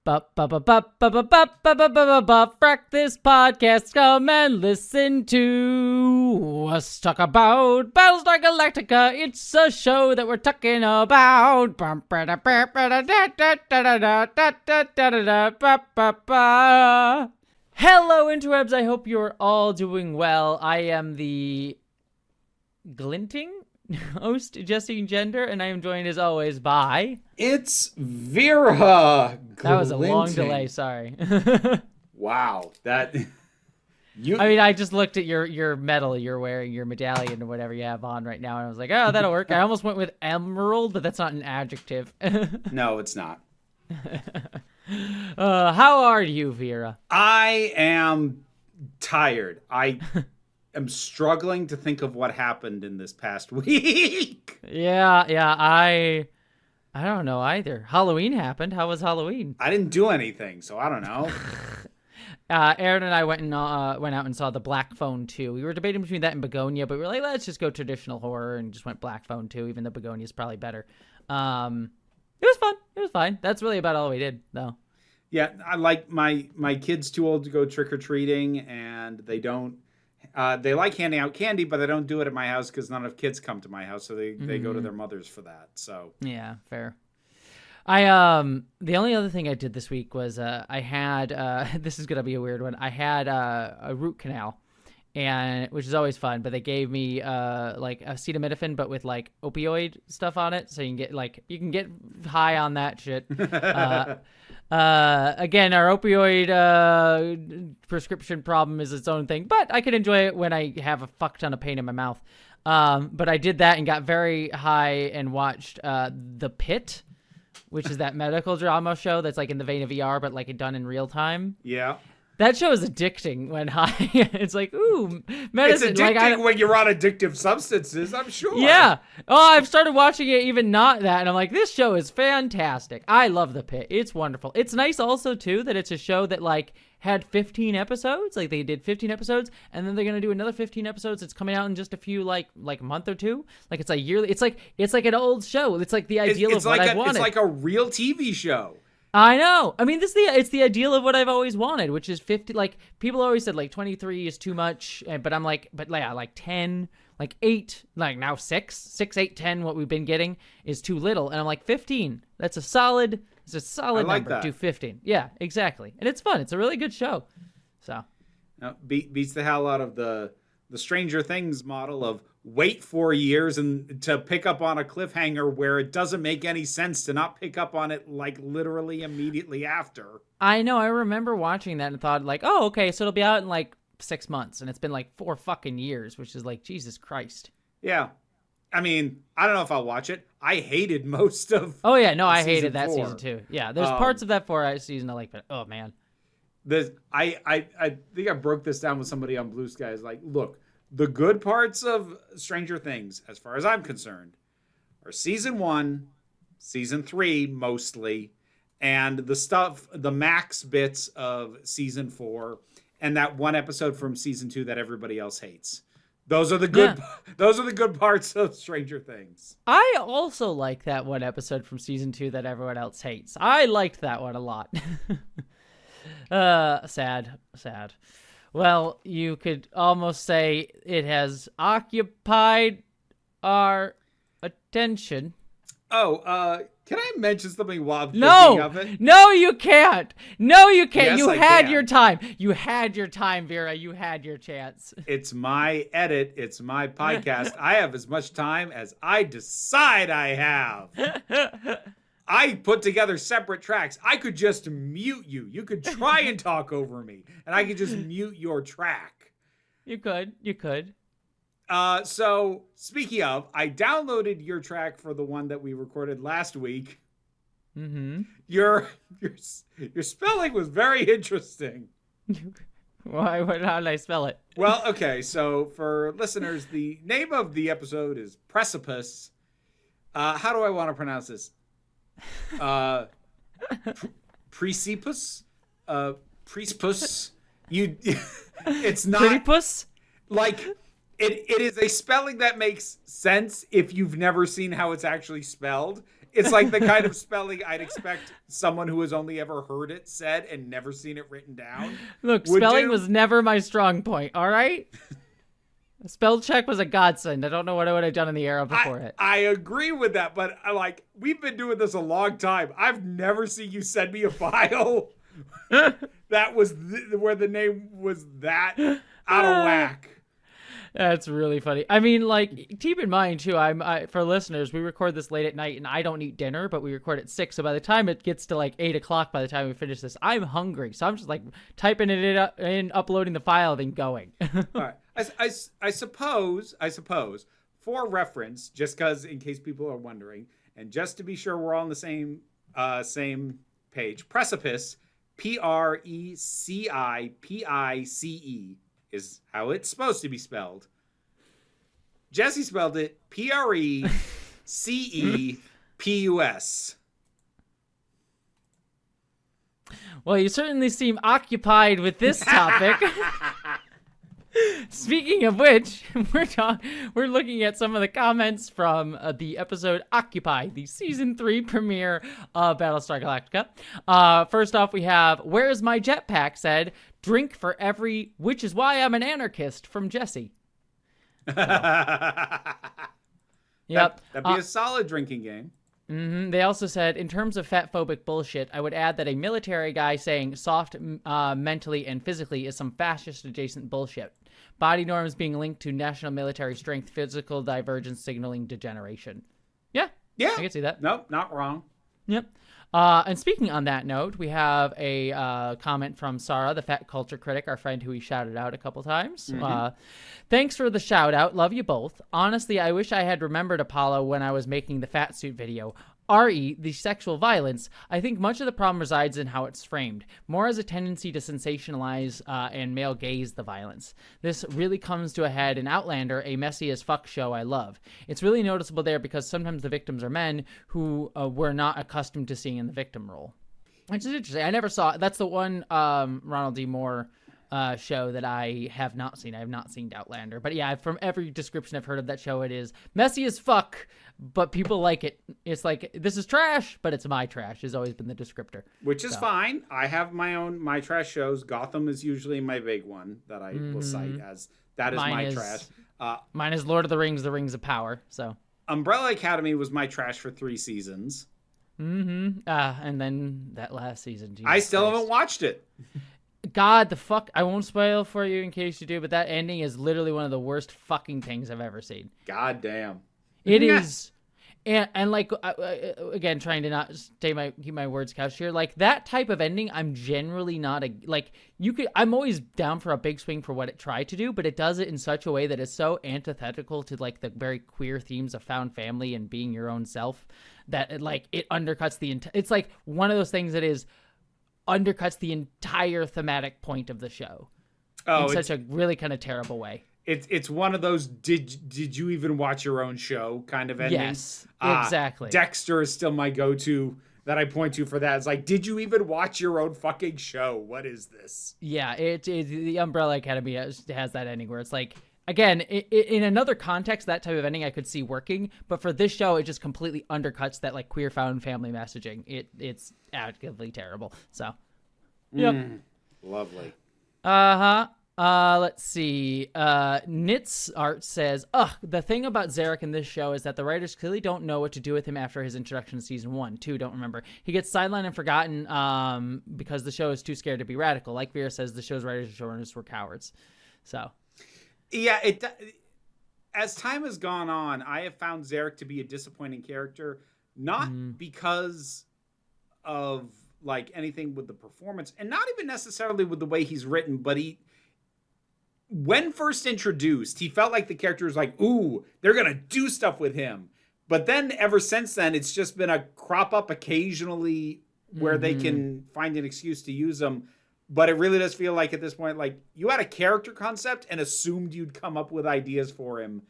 Frak, this podcast, come and listen to us talk about Battlestar Galactica. It's a show that we're talking about. Hello, interwebs. I hope you're all doing well. I am the glinting host, Jesse Gender, and I am joined as always by... It's Vera. That was a long delay, sorry. Wow, that... I mean, I just looked at your medal you're wearing, your medallion or whatever you have on right now, and I was like, oh, that'll work. I almost went with emerald, but that's not an adjective. No, it's not. How are you, Vera? I am tired. I am struggling to think of what happened in this past week. Yeah, I don't know either. Halloween happened. How was Halloween? I didn't do anything, so I don't know. Aaron and I went out and saw the Black Phone 2. We were debating between that and Begonia, but we were like, let's just go traditional horror, and just went Black Phone 2, even though Begonia is probably better. It was fun. It was fine. That's really about all we did, though. Yeah, I like my kids too old to go trick-or-treating, and they don't. They like handing out candy, but they don't do it at my house because none of kids come to my house, so they go to their mothers for that. So yeah, fair. The only other thing I did this week was I had this is gonna be a weird one. I had a root canal, and which is always fun. But they gave me like acetaminophen, but with like opioid stuff on it, so you can get high on that shit. Again, our opioid prescription problem is its own thing, but I can enjoy it when I have a fuck ton of pain in my mouth. But I did that and got very high and watched The Pit, which is that medical drama show that's like in the vein of ER, but like done in real time. Yeah. That show is addicting when high. It's like, ooh, medicine. It's addicting when you're on addictive substances, I'm sure. Yeah. Oh, I've started watching it even not that, and I'm like, this show is fantastic. I love The Pit. It's wonderful. It's nice also, too, that it's a show that, like, had 15 episodes. Like, they did 15 episodes, and then they're going to do another 15 episodes. It's coming out in just a few, like month or two. Like, it's a yearly. It's like an old show. It's like the ideal of what I wanted. It's like a real TV show. I know. I mean, it's the ideal of what I've always wanted, which is 50. Like, people always said like 23 is too much, but I'm like, like 10, like 8, like now 6, 8, 10. What we've been getting is too little, and I'm like 15. It's a solid number. That. Do 15. Yeah, exactly, and it's fun. It's a really good show. So, beats the hell out of the Stranger Things model of wait 4 years and to pick up on a cliffhanger where it doesn't make any sense to not pick up on it like literally immediately after. I know. I remember watching that and thought like, oh, okay, so it'll be out in like 6 months, and it's been like 4 fucking years, which is like, Jesus Christ. Yeah. I mean, I don't know if I'll watch it. I hated most of Oh yeah, no, I hated 4. that season too. Yeah, there's parts of that 4 season I like, but oh man. I think I broke this down with somebody on Blue Sky. Is like, look, the good parts of Stranger Things, as far as I'm concerned, are season 1, season 3 mostly, and the max bits of season 4, and that one episode from season 2 that everybody else hates. Those are the good. Yeah. Those are the good parts of Stranger Things. I also like that one episode from season 2 that everyone else hates. I liked that one a lot. Sad. Well, you could almost say it has occupied our attention. Oh, can I mention something while I'm thinking of it? No, you can't. Yes, you I had can. your time. You had your time, Vera. You had your chance. It's my edit. It's my podcast. I have as much time as I decide I have. I put together separate tracks. I could just mute you. You could try and talk over me, and I could just mute your track. You could. So speaking of, I downloaded your track for the one that we recorded last week. Mm-hmm. Your spelling was very interesting. Why? How did I spell it? Well, okay. So for listeners, the name of the episode is Precipice. How do I want to pronounce this? Precipus? Precipice? It's not. Prettypuss? Like, it is a spelling that makes sense if you've never seen how it's actually spelled. It's like the kind of spelling I'd expect someone who has only ever heard it said and never seen it written down. Look, spelling was never my strong point, all right? Spell check was a godsend. I don't know what I would have done in the era before it. I agree with that, but we've been doing this a long time. I've never seen you send me a file that was where the name was that out of whack. That's really funny. I mean, like, keep in mind too. For listeners, we record this late at night, and I don't eat dinner, but we record at 6. So by the time it gets to like 8:00, by the time we finish this, I'm hungry. So I'm just like typing it in, uploading the file, then going. All right. I suppose for reference, just because in case people are wondering, and just to be sure we're all on the same page, precipice, Precipice is how it's supposed to be spelled. Jesse spelled it Precepus. Well, you certainly seem occupied with this topic. Speaking of which, we're looking at some of the comments from the episode Occupy, the season 3 premiere of Battlestar Galactica. First off, we have "Where's my jetpack?" said, "Drink for every, which is why I'm an anarchist," from Jesse. So. Yep. That'd be a solid drinking game. Mm-hmm. They also said, "In terms of fat-phobic bullshit, I would add that a military guy saying soft mentally and physically is some fascist-adjacent bullshit. Body norms being linked to national military strength, physical divergence signaling degeneration." Yeah, I can see that. Nope, not wrong. Yep. And speaking on that note, we have a comment from Sarah, the fat culture critic, our friend who we shouted out a couple times. Mm-hmm. "Thanks for the shout out. Love you both. Honestly, I wish I had remembered Apollo when I was making the fat suit video. RE, the sexual violence, I think much of the problem resides in how it's framed, more as a tendency to sensationalize and male gaze the violence. This really comes to a head in Outlander, a messy as fuck show I love. It's really noticeable there because sometimes the victims are men who we're not accustomed to seeing in the victim role." Which is interesting. I never saw it. That's the one Ronald D. Moore show that I have not seen. I have not seen Outlander. But yeah, from every description I've heard of that show, it is messy as fuck, but people like it. It's like, this is trash, but it's my trash, has always been the descriptor. Which is fine. I have my trash shows. Gotham is usually my big one that I will cite as that is my trash. Mine is Lord of the Rings of Power. So Umbrella Academy was my trash for 3 seasons. And then that last season. I still haven't watched it. God, the fuck, I won't spoil for you in case you do, but that ending is literally one of the worst fucking things I've ever seen. God damn. It is. And like, again, trying to not keep my words couched here. Like, that type of ending, I'm generally not I'm always down for a big swing for what it tried to do, but it does it in such a way that is so antithetical to like the very queer themes of found family and being your own self that it undercuts it's like one of those things that undercuts the entire thematic point of the show in such a really kind of terrible way. It's one of those did you even watch your own show kind of ending? Yes, exactly. Dexter is still my go-to that I point to for that. It's like, did you even watch your own fucking show? What is this? Yeah, the Umbrella Academy has that ending where it's like, again, in another context, that type of ending I could see working, but for this show, it just completely undercuts that like queer found family messaging. It's actively terrible. So, yep. Lovely. Let's see. Nitz Art says, the thing about Zarek in this show is that the writers clearly don't know what to do with him after his introduction to season 1. 2, don't remember. He gets sidelined and forgotten because the show is too scared to be radical. Like Vera says, the show's writers and showrunners were cowards. So, yeah, as time has gone on, I have found Zarek to be a disappointing character, not because of like anything with the performance, and not even necessarily with the way he's written, but when first introduced, he felt like the character was like, ooh, they're going to do stuff with him. But then ever since then, it's just been a crop up occasionally where they can find an excuse to use him. But it really does feel like at this point, like you had a character concept and assumed you'd come up with ideas for him,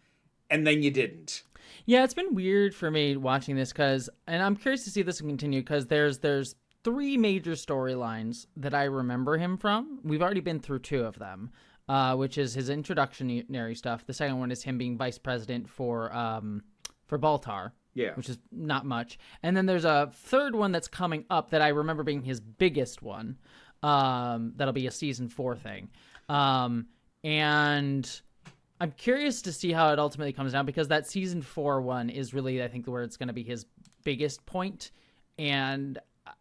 and then you didn't. Yeah, it's been weird for me watching this and I'm curious to see if this will continue because there's 3 major storylines that I remember him from. We've already been through 2 of them. Which is his introductionary stuff. The second one is him being vice president for Baltar, Yeah. which is not much. And then there's a third one that's coming up that I remember being his biggest one. That'll be a season 4 thing. And I'm curious to see how it ultimately comes down, because that season 4 one is really, I think, where it's going to be his biggest point. And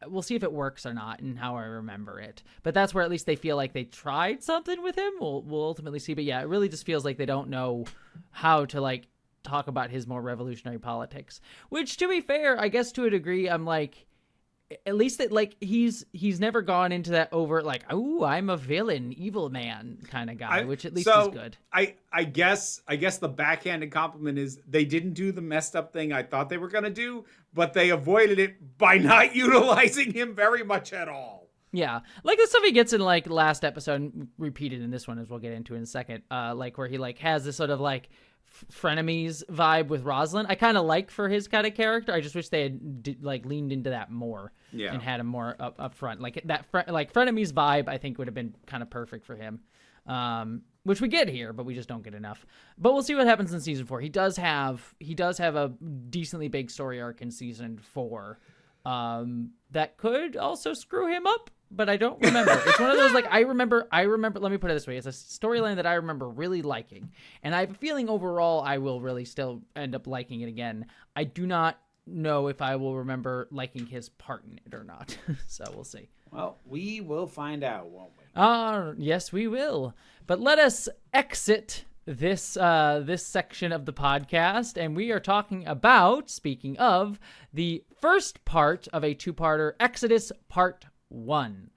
we'll see if it works or not and how I remember it. But that's where at least they feel like they tried something with him. We'll ultimately see. But yeah, it really just feels like they don't know how to like talk about his more revolutionary politics, which, to be fair, I guess to a degree, I'm like, at least that like he's never gone into that overt like, oh, I'm a villain, evil man kind of guy, which at least is good. I guess the backhanded compliment is they didn't do the messed up thing I thought they were going to do, but they avoided it by not utilizing him very much at all. Yeah, like the stuff he gets in like last episode and repeated in this one, as we'll get into in a second, like where he like has this sort of like frenemies vibe with Rosalind. I kind of like for his kind of character. I just wish they had like leaned into that more and had him more up front. Like that like frenemies vibe I think would have been kind of perfect for him. Which we get here, but we just don't get enough. But we'll see what happens in season 4. He does have a decently big story arc in season 4 that could also screw him up, but I don't remember. It's one of those, like, I remember, let me put it this way. It's a storyline that I remember really liking. And I have a feeling overall I will really still end up liking it again. I do not know if I will remember liking his part in it or not. So we'll see. Well, we will find out, won't we? Yes, we will. But let us exit this section of the podcast, and we are talking about, speaking of, the first part of a 2-parter, Exodus Part 1.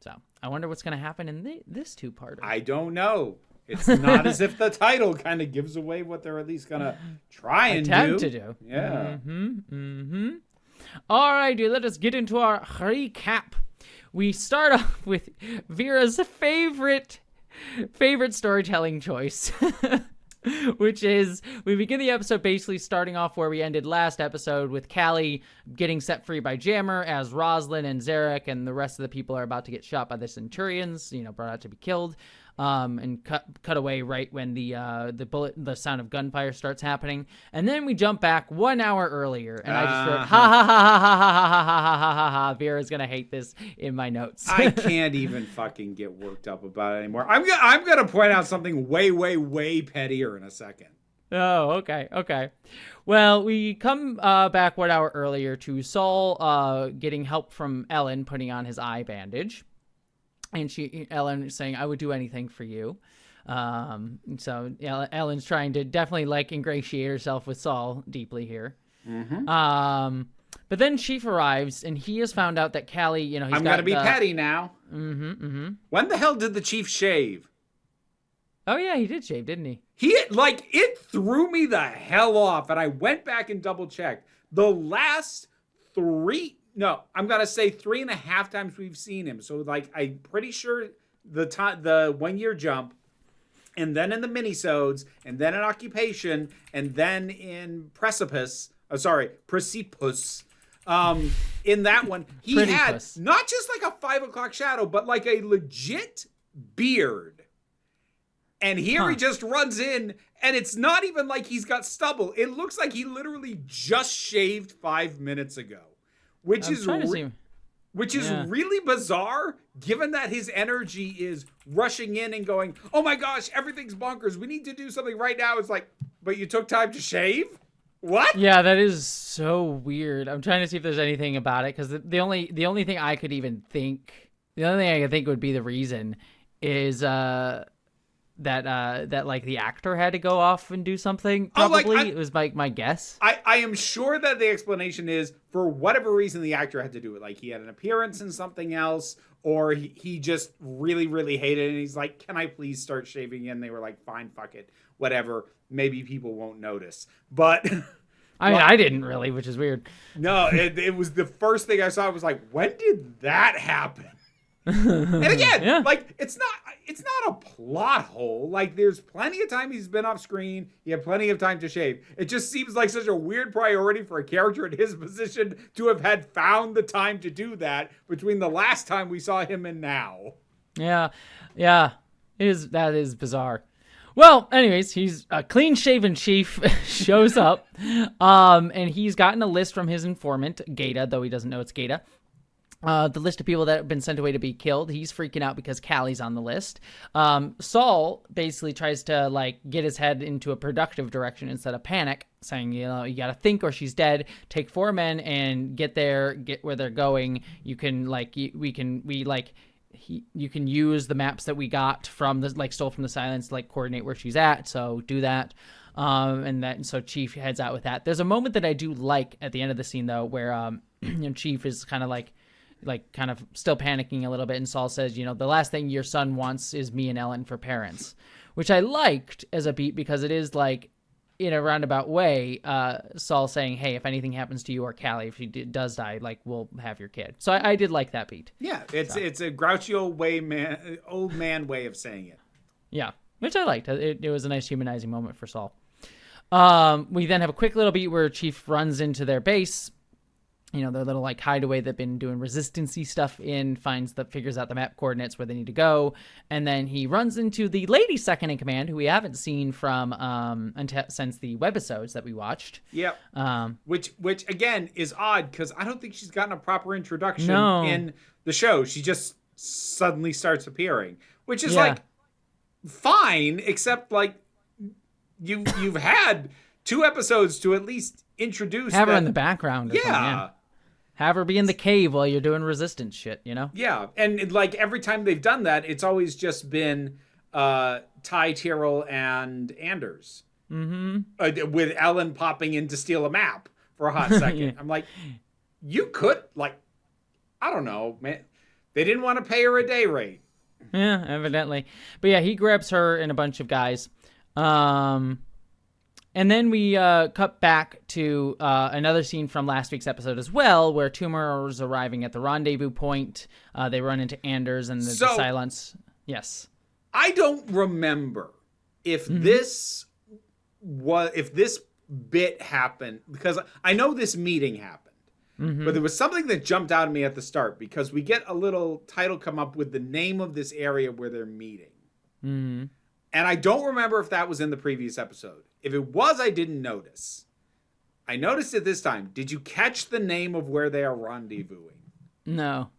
So I wonder what's going to happen in this 2-parter. I don't know. It's not as if the title kind of gives away what they're at least going to try and attempt to do. Yeah. All right, dude, let us get into our recap. We start off with Vera's favorite storytelling choice, which is we begin the episode basically starting off where we ended last episode, with Callie getting set free by Jammer as Rosalind and Zarek and the rest of the people are about to get shot by the Centurions, brought out to be killed. And cut away right when the sound of gunfire starts happening, and then we jump back 1 hour earlier, and I just wrote ha ha ha ha ha ha ha ha ha ha ha. Vera's gonna hate this in my notes. I can't even fucking get worked up about it anymore. I'm gonna point out something way pettier in a second. Oh, okay. Well, we come back 1 hour earlier to Saul getting help from Ellen putting on his eye bandage. And Ellen is saying, I would do anything for you. So Ellen's trying to definitely like ingratiate herself with Saul deeply here. Mm-hmm. But then Chief arrives, and he has found out that Callie, I'm going to be petty now. Mm-hmm. When the hell did the Chief shave? Oh, yeah, he did shave, didn't he? It threw me the hell off, and I went back and double-checked. The last 3.5 times we've seen him. So, I'm pretty sure the 1 year jump, and then in the minisodes, and then in Occupation, and then in Precipice. In that one, he had not just like a 5 o'clock shadow, but like a legit beard. And here he just runs in, and it's not even like he's got stubble. It looks like he literally just shaved 5 minutes ago. Which is really bizarre, given that his energy is rushing in and going, oh my gosh, everything's bonkers. We need to do something right now. It's like, but you took time to shave? What? Yeah, that is so weird. I'm trying to see if there's anything about it, because the only thing I could even think, the only thing I could think would be the reason is that like the actor had to go off and do something. Probably it was my guess. I am sure that the explanation is for whatever reason the actor had to do it. Like he had an appearance in something else, or he just really hated it, and he's like, "Can I please start shaving?" And they were like, "Fine, fuck it, whatever. Maybe people won't notice." But I didn't really, which is weird. No, it was the first thing I saw. I was like, when did that happen? And again, it's not a plot hole. Like, there's plenty of time he's been off screen. He had plenty of time to shave. It just seems like such a weird priority for a character in his position to have had found the time to do that between the last time we saw him and now. Yeah, that is bizarre. Well, anyways, he's a clean-shaven chief shows up, and he's gotten a list from his informant, Gata, though he doesn't know it's Gata. The list of people that have been sent away to be killed. He's freaking out because Callie's on the list. Saul basically tries to like get his head into a productive direction instead of panic, saying, you know, you got to think or she's dead. Take 4 men and get there, get where they're going. You can like, you can use the maps that we got from the like stole from the Silence to like coordinate where she's at. So do that. So Chief heads out with that. There's a moment that I do like at the end of the scene though, where Chief is kind of like kind of still panicking a little bit, and Saul says, you know, the last thing your son wants is me and Ellen for parents, which I liked as a beat because it is like in a roundabout way, Saul saying, hey, if anything happens to you or Callie, if she does die, like we'll have your kid. So I did like that beat. Yeah, it's a grouchy old man way of saying it. Yeah, which I liked. It was a nice humanizing moment for Saul. We then have a quick little beat where Chief runs into their base. You know, their little like hideaway they've been doing resistance-y stuff in, figures out the map coordinates where they need to go, and then he runs into the lady second in command, who we haven't seen from since the webisodes that we watched. Yep. Which again is odd because I don't think she's gotten a proper introduction in the show. She just suddenly starts appearing, which is like fine, except like you've had 2 episodes to at least introduce her in the background. Yeah. Have her be in the cave while you're doing resistance shit, you know? Yeah, and like every time they've done that, it's always just been Ty, Tyrell, and Anders. Mm-hmm. With Ellen popping in to steal a map for a hot second. Yeah. I'm like, you could, like, I don't know, man. They didn't want to pay her a day rate. Yeah, evidently. But yeah, he grabs her and a bunch of guys. And then we cut back to another scene from last week's episode as well, where Toomer is arriving at the rendezvous point. They run into Anders and the Silence. Yes. I don't remember if this bit happened, because I know this meeting happened, but there was something that jumped out at me at the start, because we get a little title come up with the name of this area where they're meeting. Mm-hmm. And I don't remember if that was in the previous episode. If it was, I didn't notice. I noticed it this time. Did you catch the name of where they are rendezvousing? No.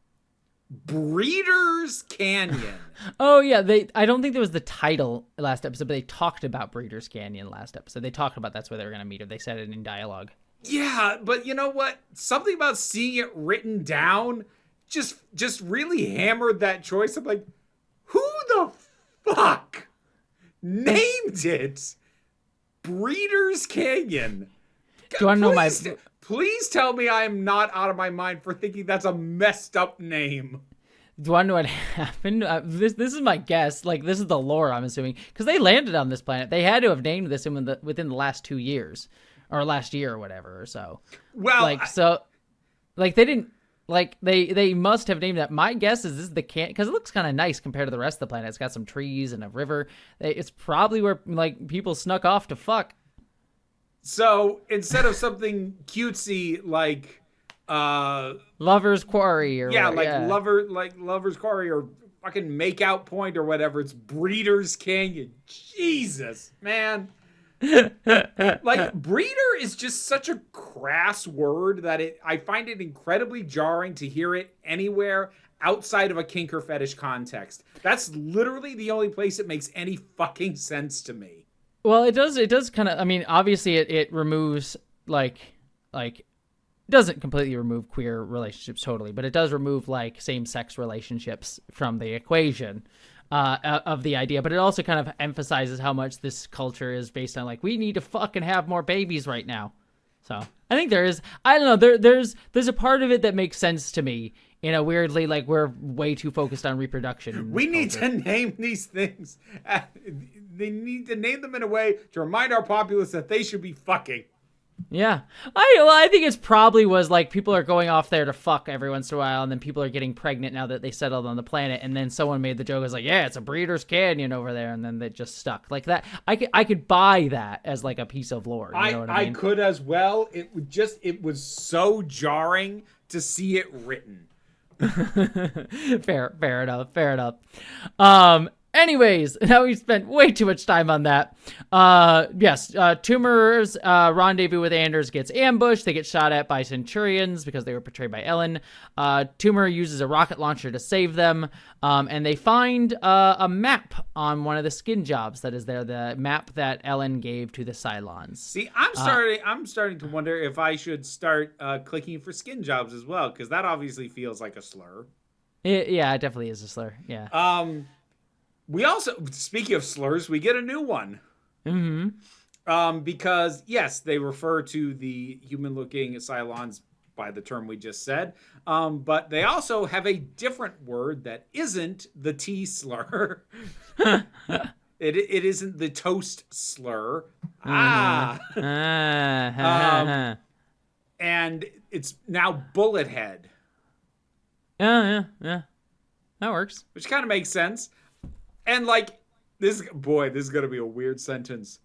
Breeders Canyon. Oh, yeah. I don't think there was the title last episode, but they talked about Breeders Canyon last episode. They talked about that's where they were going to meet, or they said it in dialogue. Yeah, but you know what? Something about seeing it written down just really hammered that choice. I'm like, who the fuck named it Breeders Canyon? Do you want to know my... Please tell me I am not out of my mind for thinking that's a messed up name. Do you want to know what happened? This is my guess. Like, this is the lore, I'm assuming. Because they landed on this planet. They had to have named this within the last 2 years. Or last year or whatever, or so. Well... they didn't... Like, they must have named that. My guess is this is the canyon, because it looks kind of nice compared to the rest of the planet. It's got some trees and a river. It's probably where, like, people snuck off to fuck. So, instead of something cutesy like... Lover's Quarry or... Yeah, Lover's Quarry or fucking Makeout Point or whatever. It's Breeders Canyon. Jesus, man. Like, breeder is just such a crass word that I find it incredibly jarring to hear it anywhere outside of a kink or fetish context. That's literally the only place it makes any fucking sense to me. Well, it does kind of, I mean, obviously it removes like doesn't completely remove queer relationships totally, but it does remove like same-sex relationships from the equation. Of the idea, but it also kind of emphasizes how much this culture is based on like, we need to fucking have more babies right now. So I think there is, I don't know, there's a part of it that makes sense to me in a weirdly, like, we're way too focused on reproduction. We need to name these things. They need to name them in a way to remind our populace that they should be fucking. Yeah. I think it's probably was like people are going off there to fuck every once in a while, and then people are getting pregnant now that they settled on the planet, and then someone made the joke, was like, yeah, it's a Breeders Canyon over there, and then they just stuck. Like that. I could buy that as like a piece of lore. You know what I mean? I could as well. It was so jarring to see it written. Fair enough. Anyways, now we spent way too much time on that. Yes, Toomer's rendezvous with Anders gets ambushed. They get shot at by Centurions because they were portrayed by Ellen. Toomer uses a rocket launcher to save them, and they find a map on one of the skin jobs that is there, the map that Ellen gave to the Cylons. See, I'm starting to wonder if I should start clicking for skin jobs as well, because that obviously feels like a slur. It definitely is a slur. Yeah. We also, speaking of slurs, we get a new one. Mm-hmm. Because, yes, they refer to the human-looking Cylons by the term we just said. But they also have a different word that isn't the T slur. It isn't the toast slur. And it's now bullet head. Yeah. That works. Which kind of makes sense. And like, this is going to be a weird sentence.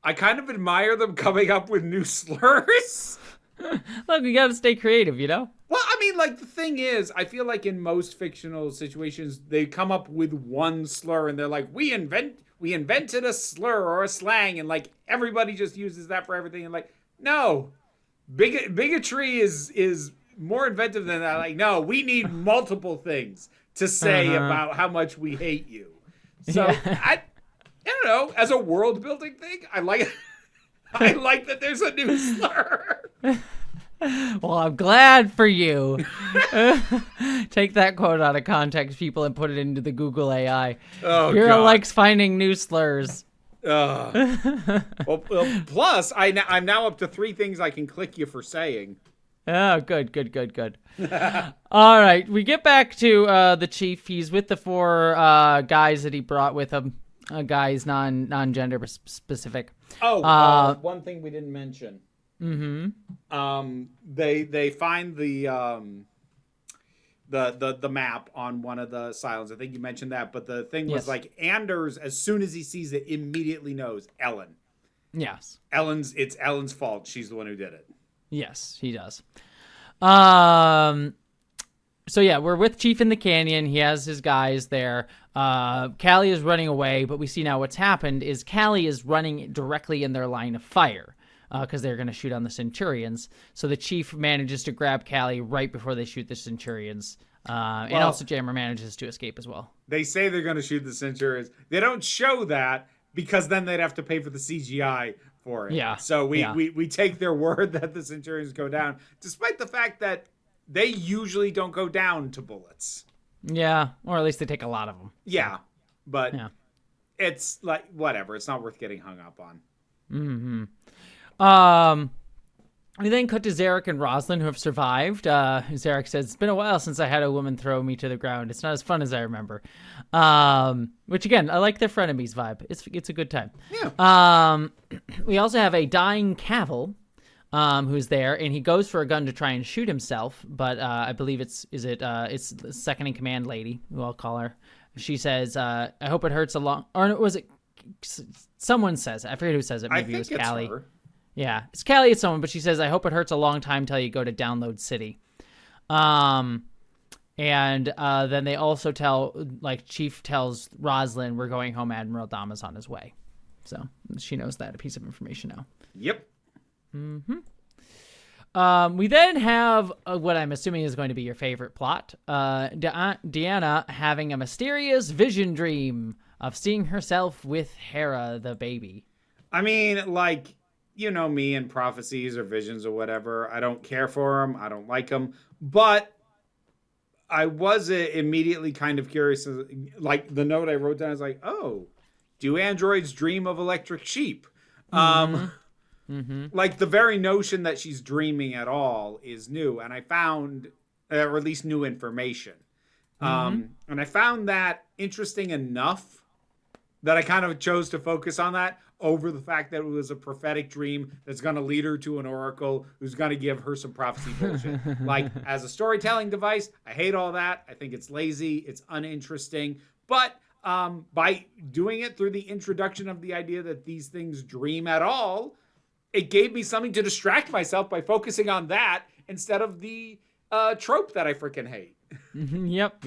I kind of admire them coming up with new slurs. Look, we gotta stay creative, you know? Well, I mean, like, the thing is, I feel like in most fictional situations, they come up with one slur and they're like, we invented a slur or a slang, and like, everybody just uses that for everything. And like, no, bigotry is more inventive than that. Like, no, we need multiple things to say about how much we hate you. So I don't know. As a world building thing, I like that there's a new slur. Well, I'm glad for you. Take that quote out of context, people, and put it into the Google AI. Oh, Hero God. likes finding new slurs. Well, plus, I'm now up to 3 things I can click you for saying. Oh, good. All right, we get back to the chief. He's with the 4 guys that he brought with him. Guys non-gender specific. One thing we didn't mention. Mm-hmm. They find the map on one of the Cylons. I think you mentioned that, but the thing was like Anders, as soon as he sees it, immediately knows Ellen. Yes. It's Ellen's fault. She's the one who did it. Yes, he does. So yeah, we're with Chief in the canyon. He has his guys there. Callie is running away, but we see now what's happened is Callie is running directly in their line of fire because they're going to shoot on the Centurions. So the Chief manages to grab Callie right before they shoot the Centurions. And also Jammer manages to escape as well. They say they're going to shoot the Centurions. They don't show that because then they'd have to pay for the CGI for it. Yeah. So we take their word that the Centurions go down, despite the fact that they usually don't go down to bullets. Yeah, or at least they take a lot of them. Yeah, but it's like, whatever. It's not worth getting hung up on. Mm-hmm. We then cut to Zarek and Rosalind, who have survived. Zarek says, it's been a while since I had a woman throw me to the ground. It's not as fun as I remember. Which, again, I like their frenemies vibe. It's a good time. Yeah. We also have a dying Cavill, who's there, and he goes for a gun to try and shoot himself, but I believe it's the second in command lady, who I'll call her. She says, I hope it hurts a long... Or was it... Someone says it. I forget who says it. Maybe it was Callie. Her. Yeah, it's Callie, it's someone, but she says, I hope it hurts a long time till you go to Download City. And then they also Chief tells Rosalind, we're going home, Admiral Dama's on his way. So she knows that, a piece of information now. Yep. Mm-hmm. We then have what I'm assuming is going to be your favorite plot. Deanna having a mysterious vision dream of seeing herself with Hera, the baby. I mean, like... You know me and prophecies or visions or whatever. I don't care for them. I don't like them. But I was immediately kind of curious. Like the note I wrote down is like, oh, do androids dream of electric sheep? Like the very notion that she's dreaming at all is new. And I found, or at least new information. And I found that interesting enough that I kind of chose to focus on that over the fact that it was a prophetic dream that's going to lead her to an oracle who's going to give her some prophecy bullshit. Like, as a storytelling device, I hate all that. I think it's lazy. It's uninteresting. But by doing it through the introduction of the idea that these things dream at all, it gave me something to distract myself by focusing on that instead of the trope that I freaking hate. Yep.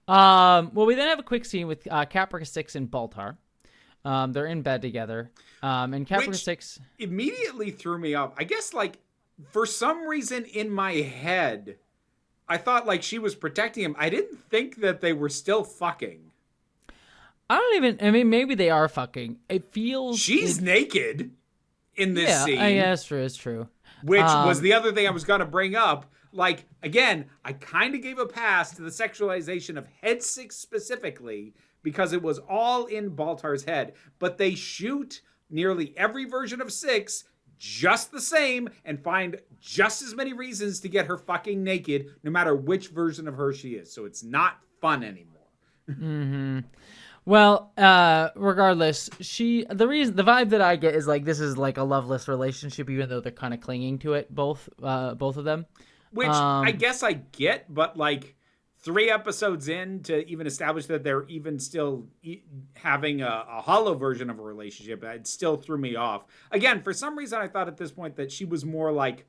Well, we then have a quick scene with Caprica 6 and Baltar. They're in bed together. And Caprica 6 immediately threw me off. I guess, like, for some reason in my head, I thought, like, she was protecting him. I didn't think that they were still fucking. I mean, maybe they are fucking. It feels... She's naked in this scene. Yeah, it's true. Which was the other thing I was going to bring up. Like, again, I kind of gave a pass to the sexualization of Head 6 specifically because it was all in Baltar's head. But they shoot nearly every version of 6 just the same and find just as many reasons to get her fucking naked no matter which version of her she is. So it's not fun anymore. Mm-hmm. Well, regardless, the vibe that I get is like this is like a loveless relationship, even though they're kind of clinging to it, both of them. Which I guess I get, but like 3 episodes in to even establish that they're even still having a hollow version of a relationship, it still threw me off. Again, for some reason, I thought at this point that she was more like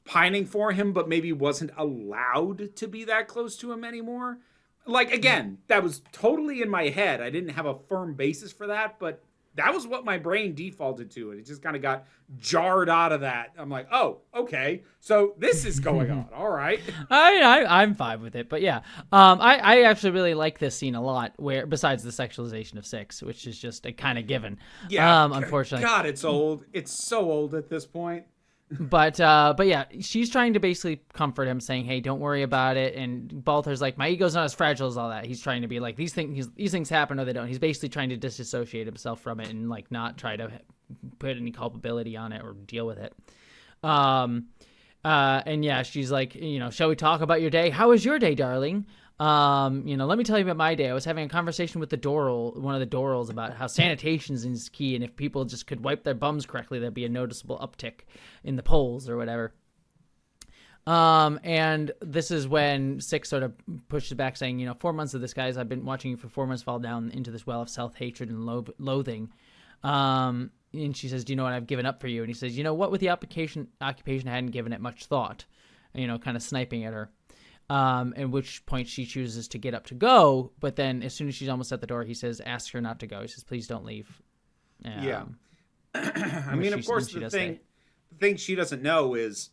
pining for him, but maybe wasn't allowed to be that close to him anymore. Like, again, that was totally in my head. I didn't have a firm basis for that, but that was what my brain defaulted to. And it just kind of got jarred out of that. I'm like, oh, okay. So this is going on. All right. I'm fine with it. But yeah, I actually really like this scene a lot, where besides the sexualization of 6, which is just a kind of given. Yeah. Unfortunately. God, it's old. It's so old at this point. But yeah, she's trying to basically comfort him, saying, "Hey, don't worry about it." And Baltar's like, "My ego's not as fragile as all that." He's trying to be like, "These things happen, or they don't." He's basically trying to disassociate himself from it and like not try to put any culpability on it or deal with it. And yeah, she's like, "Shall we talk about your day? How was your day, darling? Let me tell you about my day. I was having a conversation with one of the Dorals about how sanitation is key, and if people just could wipe their bums correctly, there'd be a noticeable uptick in the polls or whatever." And this is when 6 sort of pushes back, saying, 4 months of this, guys. I've been watching you for 4 months fall down into this well of self-hatred and loathing. And she says, "Do you know what I've given up for you?" And he says, "What with the occupation, I hadn't given it much thought." Kind of sniping at her. At which point she chooses to get up to go, but then as soon as she's almost at the door, he says, "Ask her not to go." He says, "Please don't leave." Yeah. I mean, of course, the thing she doesn't know is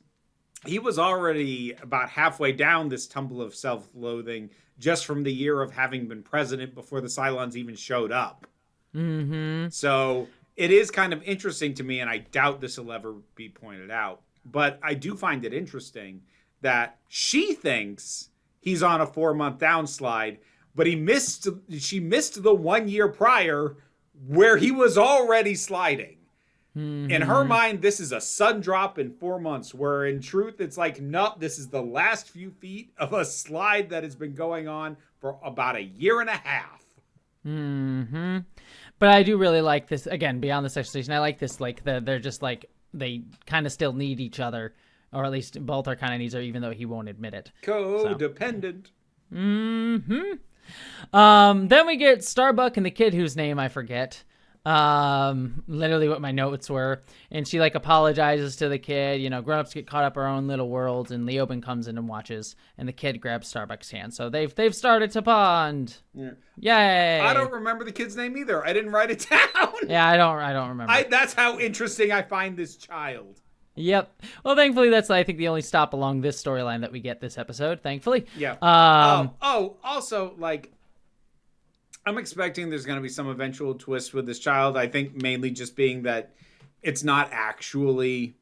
he was already about halfway down this tumble of self-loathing just from the year of having been president before the Cylons even showed up. Mm-hmm. So it is kind of interesting to me, and I doubt this will ever be pointed out, but I do find it interesting that she thinks he's on a 4-month downslide, but she missed the 1 year prior where he was already sliding. Mm-hmm. In her mind, this is a sudden drop in 4 months, where in truth, it's like, no, this is the last few feet of a slide that has been going on for about a year and a half. Mm-hmm. But I do really like this, again, beyond the sexualization. I like this, like, they're just like, they kind of still need each other. Or at least Baltar kind of needs her, even though he won't admit it. Codependent. So. Mm-hmm. Then we get Starbuck and the kid whose name I forget. Literally what my notes were. And she like apologizes to the kid. Grown-ups get caught up in our own little worlds, and Leoben comes in and watches, and the kid grabs Starbuck's hand. So they've started to bond. Yeah. Yay! I don't remember the kid's name either. I didn't write it down. Yeah, I don't remember. That's how interesting I find this child. Yep. Well, thankfully, that's, I think, the only stop along this storyline that we get this episode, thankfully. Yeah. Also, like, I'm expecting there's going to be some eventual twist with this child. I think mainly just being that it's not actually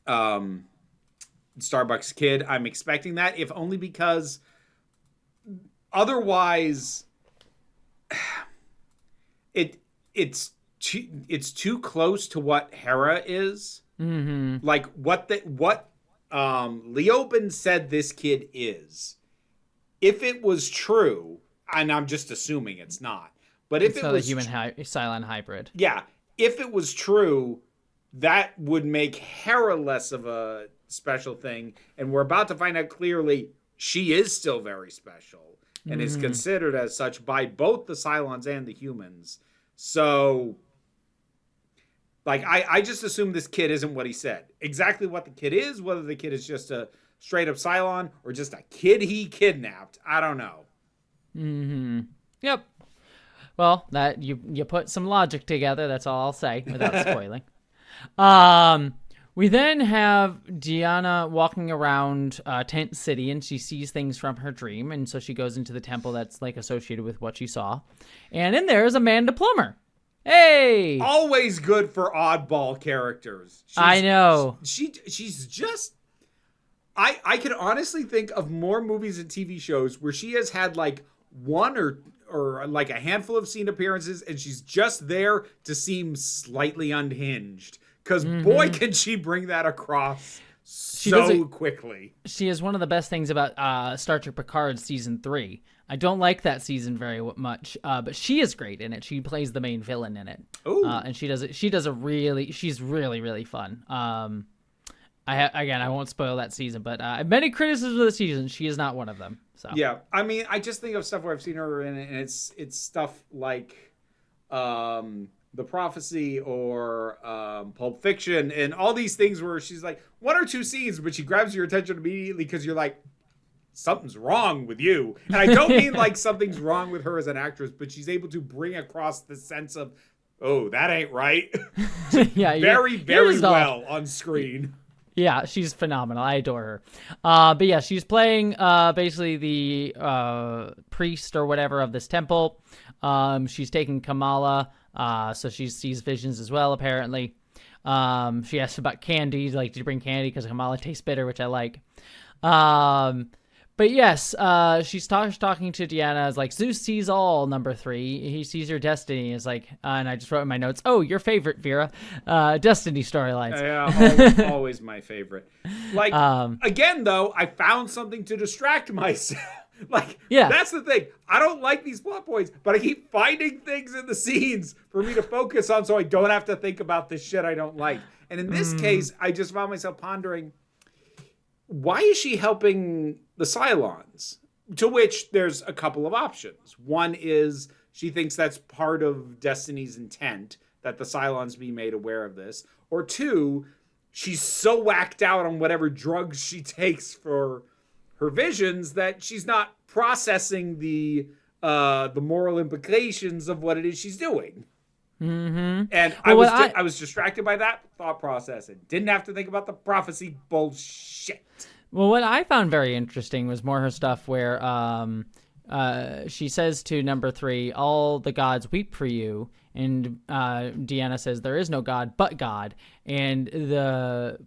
Starbuck's kid. I'm expecting that, if only because otherwise it's too close to what Hera is. Mm-hmm. Like what Leoben said this kid is. If it was true, and I'm just assuming it's not, but if it was a human Cylon hybrid, yeah, if it was true, that would make Hera less of a special thing, and we're about to find out clearly she is still very special and is considered as such by both the Cylons and the humans. So. Like, I just assume this kid isn't what he said. Exactly what the kid is, whether the kid is just a straight-up Cylon or just a kid he kidnapped, I don't know. Mm-hmm. Yep. Well, that you put some logic together. That's all I'll say without spoiling. We then have Deanna walking around Tent City, and she sees things from her dream, and so she goes into the temple that's like associated with what she saw. And in there is Amanda Plummer. Hey! Always good for oddball characters. I know. She's just... I can honestly think of more movies and TV shows where she has had like one or like a handful of scene appearances, and she's just there to seem slightly unhinged. Because boy, can she bring that across quickly. She is one of the best things about Star Trek Picard Season 3. I don't like that season very much, but she is great in it. She plays the main villain in it. And she's really, really fun. I won't spoil that season, but many criticisms of the season. She is not one of them. So yeah, I mean, I just think of stuff where I've seen her in, and it's stuff like The Prophecy or Pulp Fiction, and all these things where she's like one or two scenes, but she grabs your attention immediately because you're like, something's wrong with you. And I don't mean like something's wrong with her as an actress, but she's able to bring across the sense of, oh, that ain't right. Yeah, very well on screen. Yeah, she's phenomenal. I adore her. But yeah, she's playing basically the priest or whatever of this temple. She's taking Kamala, so she sees visions as well, apparently. She asks about candy, like, did you bring candy? Because Kamala tastes bitter, which I like. But yes, she's talking to Deanna as like, Zeus sees all, number 3. He sees your destiny. Is like, and I just wrote in my notes, oh, your favorite, Vera. Destiny storylines. Yeah, always my favorite. Like, again, though, I found something to distract myself. Like, yeah, that's the thing. I don't like these plot points, but I keep finding things in the scenes for me to focus on so I don't have to think about the shit I don't like. And in this case, I just found myself pondering, why is she helping the Cylons? To which there's a couple of options. One is she thinks that's part of Destiny's intent, that the Cylons be made aware of this. Or 2, she's so whacked out on whatever drugs she takes for her visions that she's not processing the moral implications of what it is she's doing. Mm-hmm. And I was distracted by that thought process and didn't have to think about the prophecy bullshit. Well, what I found very interesting was more her stuff where she says to number 3, all the gods weep for you. And Deanna says, there is no God but God. And the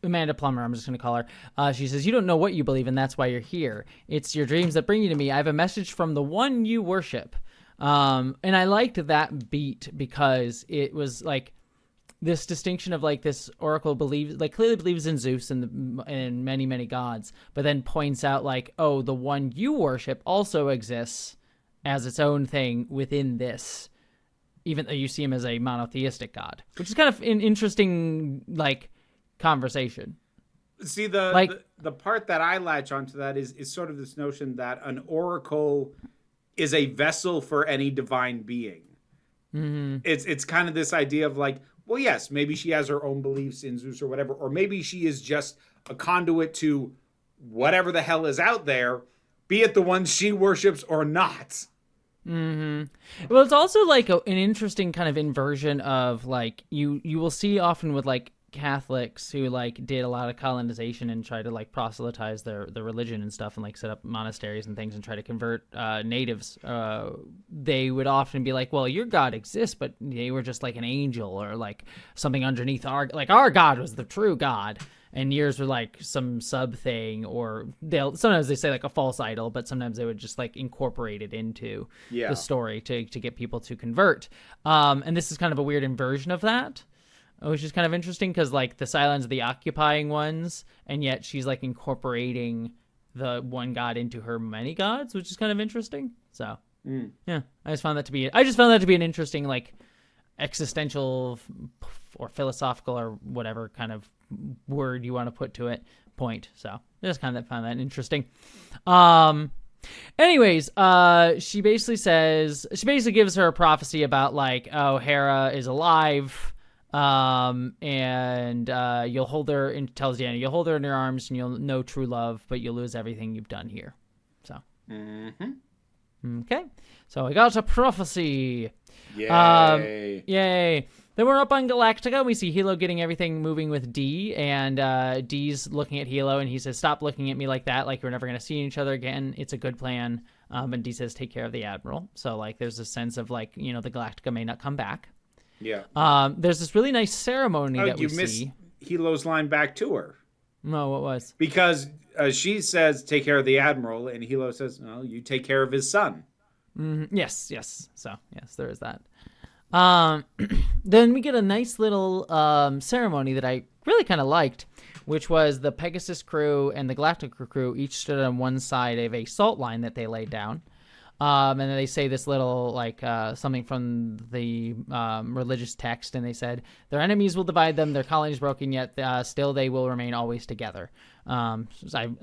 Amanda Plummer, I'm just going to call her, she says, you don't know what you believe, and that's why you're here. It's your dreams that bring you to me. I have a message from the one you worship. And I liked that beat because it was like this distinction of like this oracle clearly believes in Zeus and many, many gods, but then points out like, oh, the one you worship also exists as its own thing within this, even though you see him as a monotheistic god, which is kind of an interesting like conversation. See, the part that I latch onto that is sort of this notion that an oracle is a vessel for any divine being. Mm-hmm. It's kind of this idea of like, well, yes, maybe she has her own beliefs in Zeus or whatever, or maybe she is just a conduit to whatever the hell is out there, be it the ones she worships or not. Mm-hmm. Well, it's also like an interesting kind of inversion of like you will see often with like Catholics who like did a lot of colonization and try to like proselytize their religion and stuff and like set up monasteries and things and try to convert natives. They would often be like, well, your God exists, but they were just like an angel or like something underneath our God was the true God. And yours were like some sub thing, or sometimes they say like a false idol, but sometimes they would just like incorporate it into the story to get people to convert. And this is kind of a weird inversion of that, which is kind of interesting because like the Cylons are the occupying ones, and yet she's like incorporating the one god into her many gods, which is kind of interesting. So yeah, I just found that to be an interesting like existential or philosophical or whatever kind of word you want to put to it point. So I just kind of found that interesting. Anyways, she basically gives her a prophecy about like, oh, Hera is alive, and you'll hold her, and tells Deanna, you'll hold her in your arms and you'll know true love, but you'll lose everything you've done here. So Okay, so we got a prophecy. Yay. Yay. Then we're up on Galactica. We see Hilo getting everything moving with D, and D's looking at Hilo, and he says, "Stop looking at me like that, like we're never going to see each other again. It's a good plan." And D says, "Take care of the Admiral." So, like, there's a sense of, like, you know, the Galactica may not come back. Yeah. There's this really nice ceremony that we missed see. Hilo's line back to her. No, what was? Because she says, take care of the Admiral, and Hilo says, no, you take care of his son. Yes. So, yes, there is that. Then we get a nice little ceremony that I really kind of liked, which was the Pegasus crew and the Galactica crew each stood on one side of a salt line that they laid down. And then they say this little, like, something from the religious text, and they said, their enemies will divide them, their colonies broken, yet still they will remain always together. I'm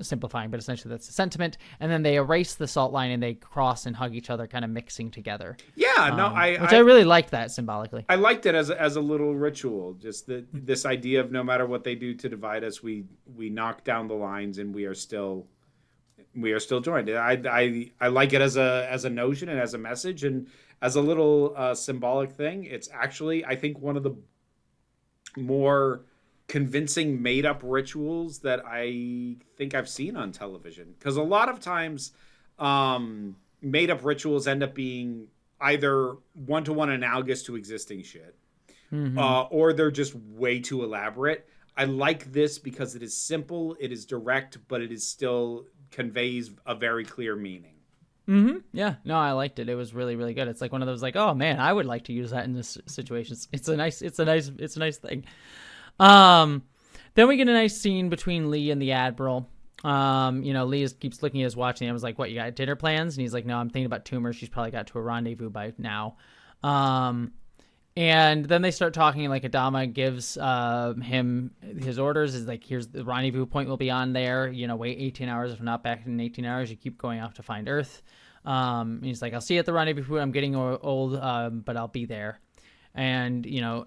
simplifying, but essentially that's the sentiment. And then they erase the salt line, and they cross and hug each other, kind of mixing together. Yeah, I really liked that symbolically. I liked it as a little ritual, just this idea of no matter what they do to divide us, we knock down the lines, and we are still joined. I like it as a notion and as a message and as a little symbolic thing. It's actually, I think, one of the more convincing made up rituals that I think I've seen on television. Because a lot of times made up rituals end up being either one-to-one analogous to existing shit, or they're just way too elaborate. I like this because it is simple, it is direct, but it is still conveys a very clear meaning. Yeah, no, I liked it. It was really, really good. It's like one of those, like, oh man, I would like to use that in this situation. It's a nice thing. Then we get a nice scene between Lee and the Admiral. You know, Lee keeps looking at his watch, and I was like, what, you got dinner plans? And he's like, no, I'm thinking about Toomer. She's probably got to a rendezvous by now. And then they start talking, like Adama gives him his orders. Is like, here's the rendezvous point will be on there. You know, wait 18 hours. If not back in 18 hours, you keep going off to find Earth. He's like, I'll see you at the rendezvous. I'm getting old, but I'll be there. And, you know,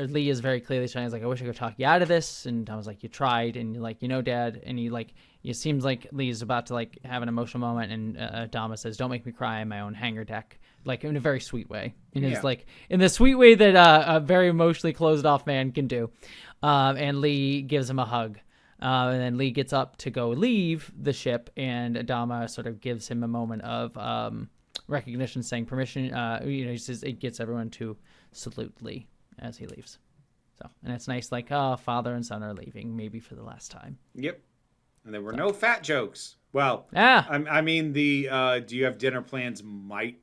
Lee is very clearly saying, he's like, I wish I could talk you out of this. And I was like, you tried. And you're like, you know, Dad. And it seems like Lee's about to, like, have an emotional moment. And Adama says, don't make me cry in my own hangar deck. Like, in a very sweet way. In his, like, in the sweet way that a very emotionally closed off man can do. And Lee gives him a hug. And then Lee gets up to go leave the ship. And Adama sort of gives him a moment of recognition, saying permission. You know, he says it gets everyone to salute Lee as he leaves. So, and it's nice, like, father and son are leaving, maybe for the last time. Yep. And there were no fat jokes. Well, yeah. I mean, the do you have dinner plans might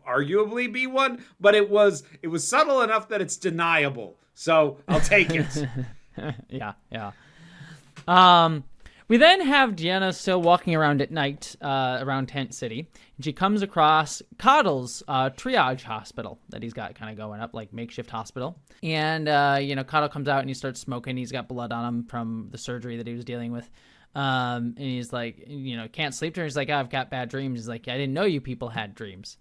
arguably be one, but it was subtle enough that it's deniable. So I'll take it. Yeah. We then have Deanna still walking around at night around Tent City, and she comes across Coddle's triage hospital that he's got kind of going up, like makeshift hospital. And, you know, Coddle comes out and he starts smoking. He's got blood on him from the surgery that he was dealing with. And he's like, you know, can't sleep. He's like, I've got bad dreams. He's like, I didn't know you people had dreams.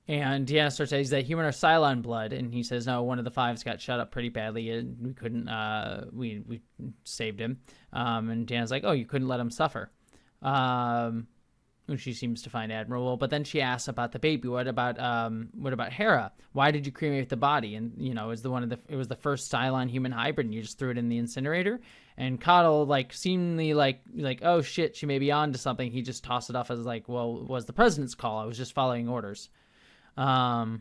And Deanna starts saying, is that human or Cylon blood? And he says, no, one of the fives got shot up pretty badly, and we couldn't, we saved him. And Deanna's like, oh, you couldn't let him suffer. She seems to find admirable, but then she asks about the baby. What about Hera? Why did you cremate the body? And, you know, it was the first Cylon human hybrid, and you just threw it in the incinerator. And Coddle, like, seemingly like, oh shit, she may be on to something. He just tossed it off as like, well, it was the president's call. I was just following orders. And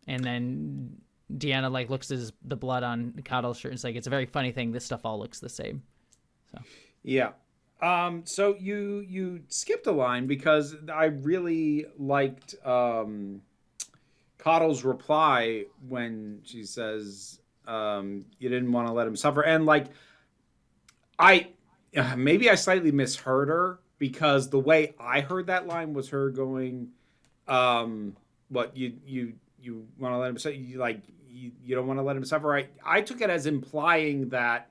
then Deanna, like, looks at the blood on Coddle's shirt and it's like, it's a very funny thing. This stuff all looks the same. So yeah. So you skipped a line because I really liked Coddle's reply when she says, you didn't want to let him suffer. And, like, maybe I slightly misheard her, because the way I heard that line was her going, what you want to let him say, you don't want to let him suffer. I took it as implying that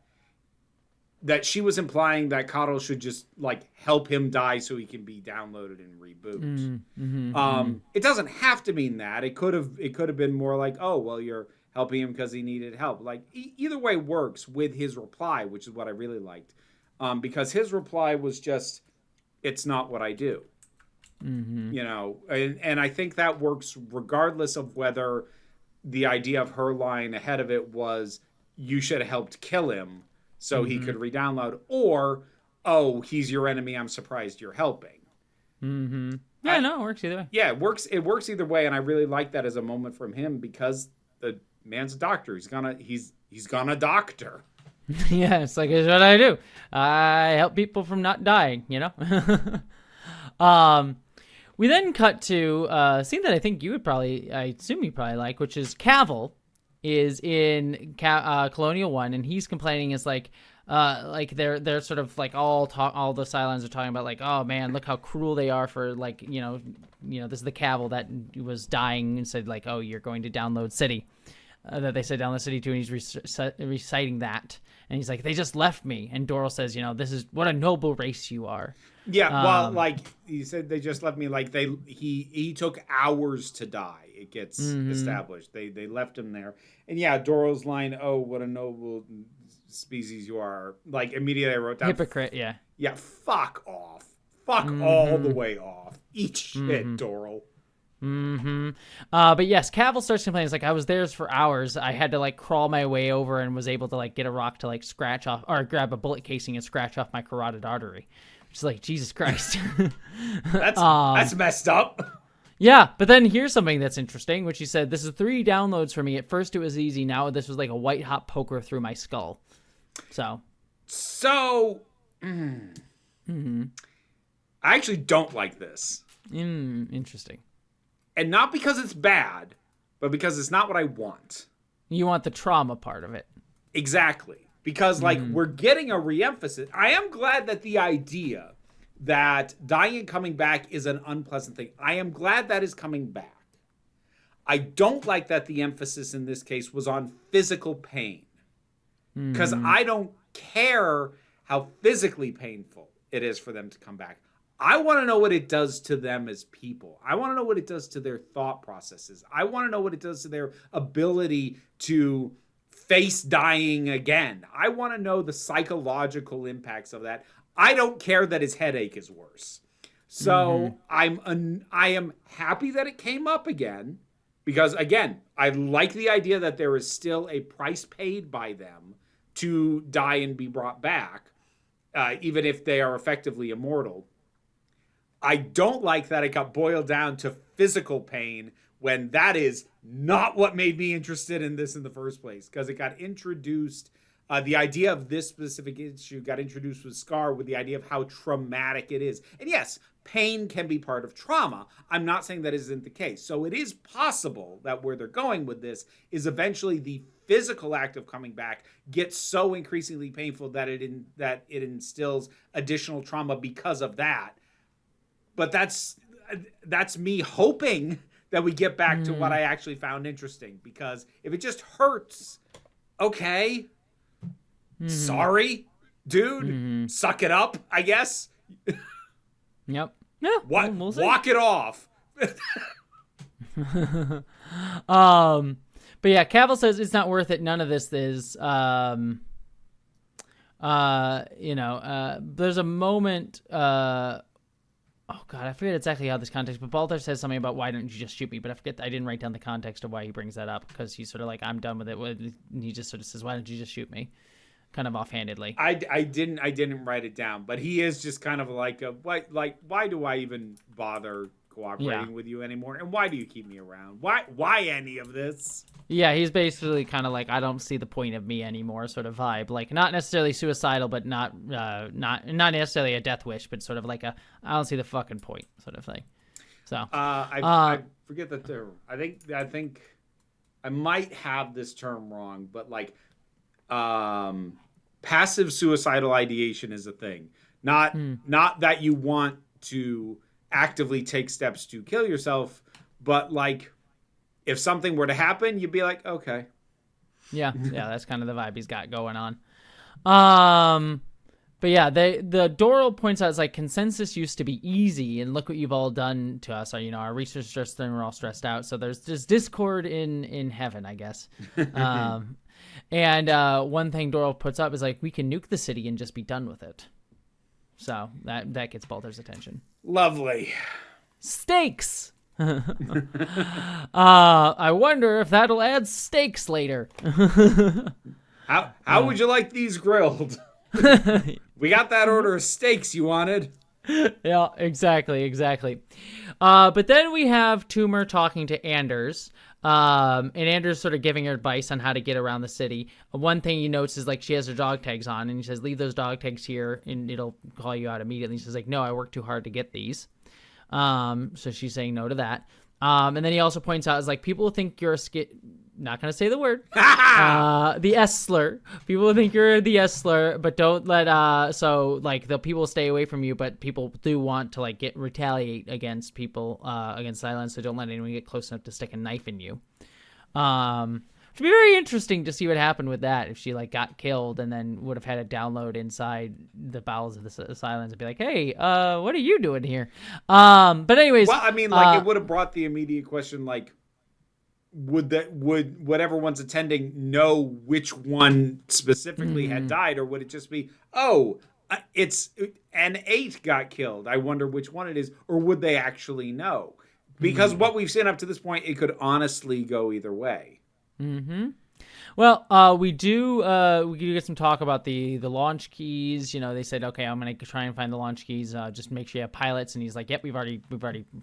she was implying that Coddle should just, like, help him die so he can be downloaded and reboot. It doesn't have to mean that. It could have been more like, oh, well, you're helping him because he needed help. Like, either way works with his reply, which is what I really liked, because his reply was just, it's not what I do. You know, and I think that works regardless of whether the idea of her line ahead of it was you should have helped kill him so he could re-download, or oh, he's your enemy, I'm surprised you're helping. Yeah, no, it works either way. Yeah, it works either way, and I really like that as a moment from him because the man's a doctor. He's gonna doctor. Yeah, it's like, it's what I do. I help people from not dying, you know? We then cut to a scene that I think I assume you probably like, which is Cavill is in Colonial 1, and he's complaining is like they're sort of like all the Cylons are talking about like, oh man, look how cruel they are for like, you know, this is the Cavill that was dying and said like, oh, you're going to download City. That they said download City 2, and he's reciting that. And he's like, they just left me. And Doral says, you know, this is what a noble race you are. Yeah, well, like he said, they just left me. Like he took hours to die. It gets established. They left him there. And yeah, Doral's line, "Oh, what a noble species you are!" Like immediately, I wrote down hypocrite. Yeah. Yeah, fuck off. Fuck all the way off. Eat shit, Doral. But yes, Cavill starts complaining. It's like, I was there for hours. I had to like crawl my way over and was able to like get a rock to like scratch off or grab a bullet casing and scratch off my carotid artery. Which is like, Jesus Christ. That's messed up. Yeah, but then here's something that's interesting, which he said, this is 3 downloads for me. At first it was easy. Now this was like a white hot poker through my skull. So I actually don't like this. Interesting. And not because it's bad, but because it's not what I want. You want the trauma part of it. Exactly. Because, like, we're getting a re-emphasis. I am glad that the idea that dying and coming back is an unpleasant thing. I am glad that is coming back. I don't like that the emphasis in this case was on physical pain. Because I don't care how physically painful it is for them to come back. I want to know what it does to them as people. I want to know what it does to their thought processes. I want to know what it does to their ability to face dying again. I want to know the psychological impacts of that. I don't care that his headache is worse. So I am happy that it came up again because, again, I like the idea that there is still a price paid by them to die and be brought back, even if they are effectively immortal. I don't like that it got boiled down to physical pain when that is not what made me interested in this in the first place. Because it got introduced, the idea of this specific issue got introduced with Scar with the idea of how traumatic it is. And yes, pain can be part of trauma. I'm not saying that isn't the case. So it is possible that where they're going with this is eventually the physical act of coming back gets so increasingly painful that it instills additional trauma because of that. But that's me hoping that we get back to what I actually found interesting. Because if it just hurts, okay, sorry, dude, suck it up, I guess. Yep. Yeah. What? We'll see. Walk it off. But yeah, Cavill says it's not worth it. None of this is. There's a moment. Oh God, I forget exactly how this context, but Baltar says something about why don't you just shoot me? But I didn't write down the context of why he brings that up because he's sort of like, I'm done with it. And he just sort of says, why don't you just shoot me? Kind of offhandedly. I didn't write it down, but he is just kind of like why do I even bother cooperating with you anymore? And why do you keep me around? Why any of this? Yeah, he's basically kind of like, I don't see the point of me anymore sort of vibe. Like, not necessarily suicidal, but not necessarily a death wish, but sort of like I don't see the fucking point sort of thing. So I forget the term. I think I might have this term wrong, but like passive suicidal ideation is a thing. Not that you want to actively take steps to kill yourself, but like if something were to happen, you'd be like, okay. Yeah, that's kind of the vibe he's got going on. But yeah, the Doral points out, it's like consensus used to be easy, and look what you've all done to us. Our research stressed and we're all stressed out. So there's discord in heaven, I guess. And one thing Doral puts up is like, we can nuke the city and just be done with it. So that gets Baltar's attention. Lovely. Steaks. I wonder if that'll add steaks later. How would you like these grilled? We got that order of steaks you wanted. Yeah, exactly. But then we have Toomer talking to Anders. And Anders sort of giving her advice on how to get around the city. One thing he notes is like she has her dog tags on, and he says, leave those dog tags here and it'll call you out immediately. She's like, no, I worked too hard to get these. So she's saying no to that. And then he also points out is like people think you're not going to say the word, the S slur. People think you're the S slur, but don't let, so like the people stay away from you, but people do want to like retaliate against people, against Cylons. So don't let anyone get close enough to stick a knife in you. It'd be very interesting to see what happened with that. If she like got killed and then would have had a download inside the bowels of the Cylons and be like, hey, what are you doing here? But anyways. Well, I mean, like it would have brought the immediate question, like, would whatever one's attending know which one specifically had died, or would it just be, it's an 8 got killed, I wonder which one it is, or would they actually know? Because what we've seen up to this point, it could honestly go either way. Well, we do get some talk about the launch keys. You know, they said, okay, I'm gonna try and find the launch keys. Just make sure you have pilots. And he's like, yep, we've already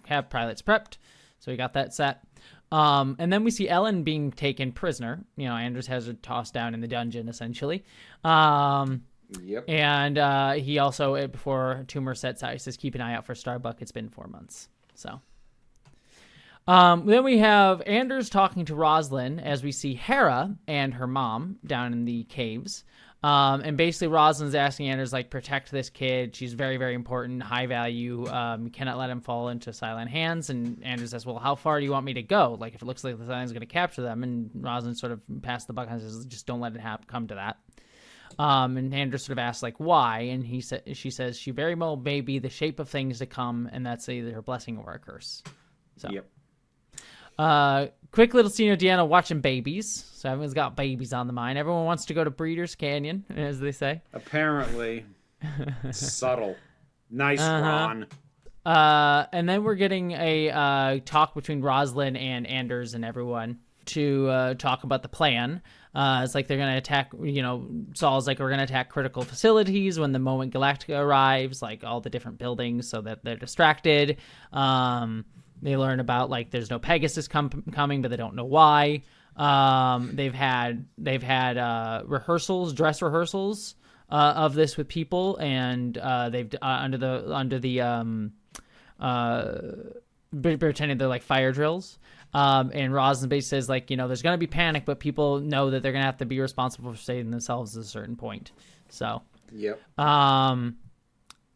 have pilots prepped. So we got that set. And then we see Ellen being taken prisoner. You know, Anders has her tossed down in the dungeon, essentially. Yep. And he also, before Toomer sets out, he says, keep an eye out for Starbuck. It's been 4 months. So. Then we have Anders talking to Roslyn as we see Hera and her mom down in the caves. And basically Roslyn's asking Anders, like, protect this kid. She's very, very important, high value. You cannot let him fall into Cylon hands. And Anders says, well, how far do you want me to go? Like, if it looks like the Cylon's going to capture them. And Roslyn sort of passed the buck and says, just don't let it come to that. And Anders sort of asks, like, why? And she says, she very well may be the shape of things to come, and that's either a blessing or a curse. So. Yep. Quick little scene of Deanna watching babies. So everyone's got babies on the mind. Everyone wants to go to Breeders' Canyon, as they say. Apparently. Subtle. Nice, Ron. And then we're getting a talk between Roslyn and Anders and everyone to talk about the plan. It's like they're going to attack, Saul's like, we're going to attack critical facilities when the moment Galactica arrives, like all the different buildings so that they're distracted. They learn about, like, there's no Pegasus coming, but they don't know why. They've had rehearsals, dress rehearsals of this with people, and they've pretending they're like fire drills. And Roslyn basically says, like, there's going to be panic, but people know that they're going to have to be responsible for saving themselves at a certain point. So, yep.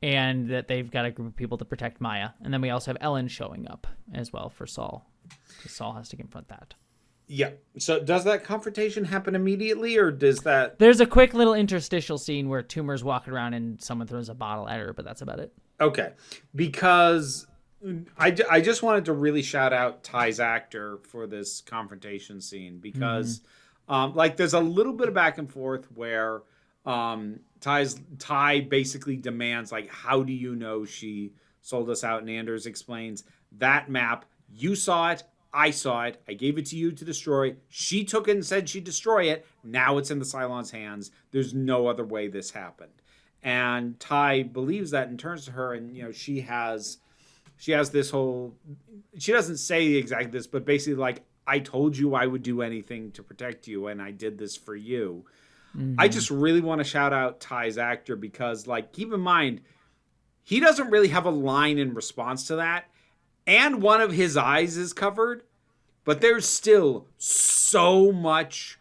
And that they've got a group of people to protect Maya. And then we also have Ellen showing up as well for Saul, because Saul has to confront that. Yeah. So does that confrontation happen immediately, or does that... There's a quick little interstitial scene where Toomer's walking around and someone throws a bottle at her, but that's about it. Okay. Because I just wanted to really shout out Ty's actor for this confrontation scene, because there's a little bit of back and forth where Ty basically demands, like, how do you know she sold us out? And Anders explains, that map, you saw it, I saw it, I gave it to you to destroy. She took it and said she'd destroy it. Now it's in the Cylons' hands. There's no other way this happened. And Ty believes that and turns to her, and she has this whole, she doesn't say exactly this, but basically, like, I told you I would do anything to protect you, and I did this for you. I just really want to shout out Ty's actor, because, like, keep in mind, he doesn't really have a line in response to that. And one of his eyes is covered, but there's still so much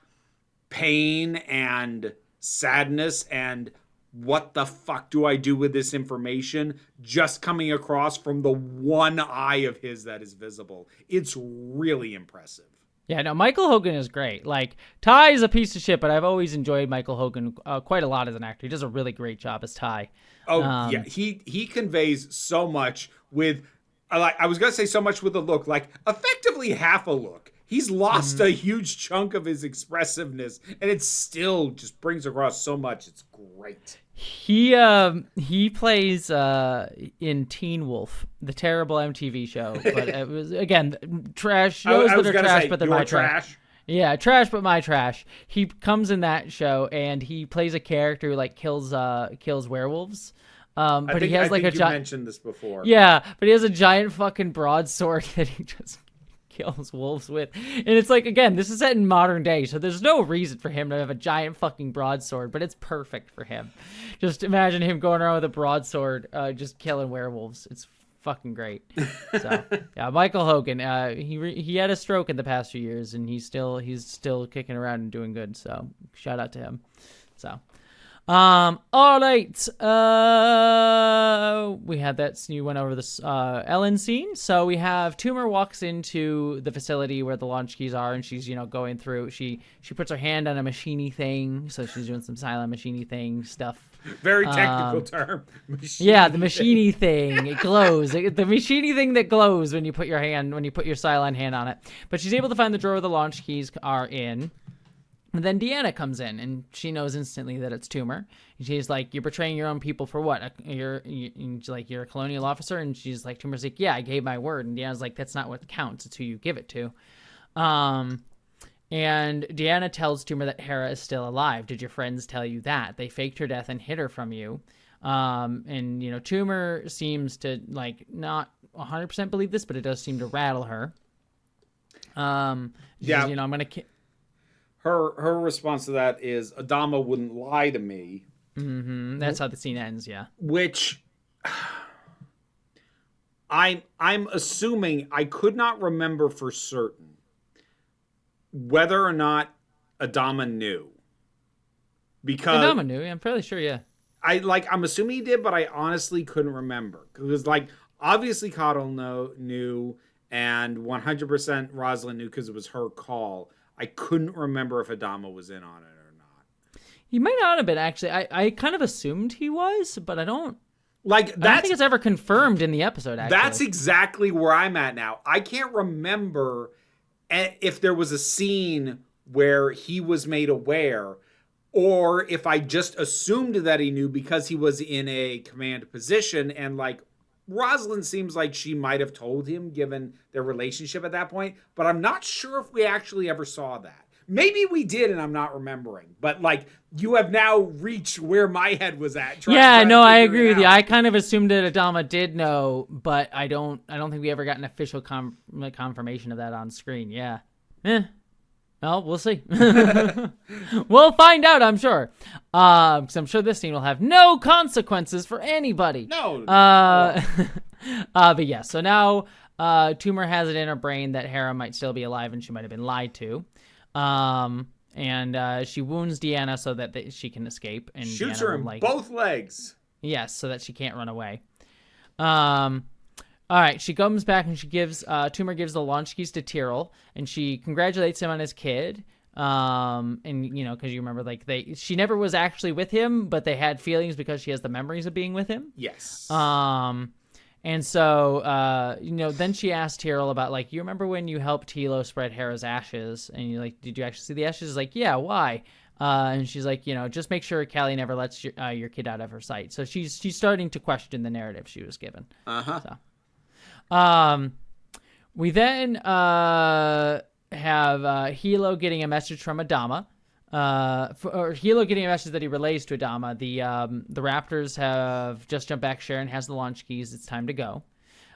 pain and sadness and what the fuck do I do with this information just coming across from the one eye of his that is visible. It's really impressive. Yeah, no, Michael Hogan is great. Like, Ty is a piece of shit, but I've always enjoyed Michael Hogan quite a lot as an actor. He does a really great job as Ty. Oh, yeah. He conveys so much with, I was going to say so much with a look, like effectively half a look. He's lost a huge chunk of his expressiveness, and it still just brings across so much. It's great. He plays in Teen Wolf, the terrible MTV show. But it was, again, trash shows that are trash, but they're my trash. Yeah, trash, but my trash. He comes in that show, and he plays a character who like kills werewolves. But he has like a giant. You mentioned this before. Yeah, but he has a giant fucking broadsword that he just kills wolves with. And it's like, again, this is set in modern day, so there's no reason for him to have a giant fucking broadsword, but it's perfect for him. Just imagine him going around with a broadsword, just killing werewolves. It's fucking great. So yeah, Michael Hogan, he had a stroke in the past few years, and he's still kicking around and doing good. So shout out to him. So all right. We had that. You went over this Ellen scene. So we have Toomer walks into the facility where the launch keys are, and she's going through. She puts her hand on a machiney thing, so she's doing some silent machiney thing stuff. Very technical term. Yeah, the machiney thing. It glows. The machiney thing that glows when you put your silent hand on it. But she's able to find the drawer the launch keys are in. And then Deanna comes in, and she knows instantly that it's Toomer. And she's like, "You're betraying your own people for what? You're a colonial officer?" And she's like, Toomer's like, "Yeah, I gave my word." And Deanna's like, "That's not what counts. It's who you give it to." And Deanna tells Toomer that Hera is still alive. "Did your friends tell you that? They faked her death and hid her from you." And Toomer seems to like not 100% believe this, but it does seem to rattle her. Yeah. Says, I'm gonna. Her response to that is, "Adama wouldn't lie to me." Mm-hmm. That's how the scene ends, yeah. Which I'm assuming, I could not remember for certain whether or not Adama knew. Because Adama knew, I'm fairly sure, yeah. I'm assuming he did, but I honestly couldn't remember. Because obviously Coddle knew, and 100% Rosalind knew because it was her call. I couldn't remember if Adama was in on it or not. He might not have been, actually. I kind of assumed he was, but I don't think it's ever confirmed in the episode, actually. That's exactly where I'm at now. I can't remember if there was a scene where he was made aware, or if I just assumed that he knew because he was in a command position, and Rosalind seems like she might have told him given their relationship at that point, but I'm not sure if we actually ever saw that. Maybe we did and I'm not remembering, but you have now reached where my head was at. Yeah, no, I agree with you. I kind of assumed that Adama did know, but I don't think we ever got an official confirmation of that on screen. Yeah. Well, we'll see. We'll find out, I'm sure. Because I'm sure this scene will have no consequences for anybody. No. But yeah, so now Toomer has it in her brain that Hera might still be alive and she might have been lied to. And she wounds Deanna so that she can escape. And shoots Deanna her in both legs. Yes, so that she can't run away. All right, she comes back and she gives Toomer gives the launch keys to Tyrell, and she congratulates him on his kid. And because you remember, she never was actually with him, but they had feelings because she has the memories of being with him. Yes. And so then she asked Tyrell about you remember when you helped Hilo spread Hera's ashes, and you're like, did you actually see the ashes? He's like, yeah, why? And she's like, just make sure Callie never lets your kid out of her sight. So she's starting to question the narrative she was given. Uh-huh. So. We then have Hilo getting a message from Adama, or Hilo getting a message that he relays to Adama. The Raptors have just jumped back. Sharon has the launch keys. It's time to go.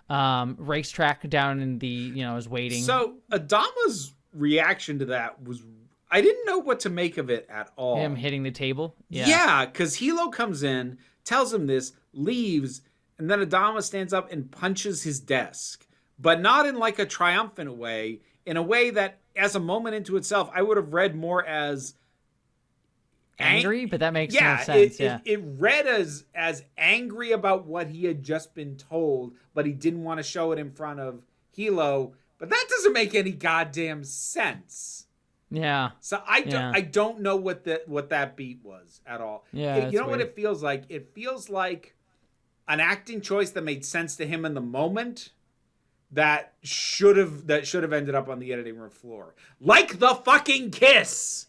Racetrack down in the is waiting. So Adama's reaction to that was, I didn't know what to make of it at all. Him hitting the table. Yeah, because Hilo comes in, tells him this, leaves. And then Adama stands up and punches his desk, but not in a triumphant way, in a way that, as a moment into itself, I would have read more as angry, but that makes no sense. It read as angry about what he had just been told, but he didn't want to show it in front of Hilo. But that doesn't make any goddamn sense. Yeah. So I don't know what that beat was at all. Yeah. You know what it feels like? It feels like an acting choice that made sense to him in the moment that should have ended up on the editing room floor. Like the fucking kiss.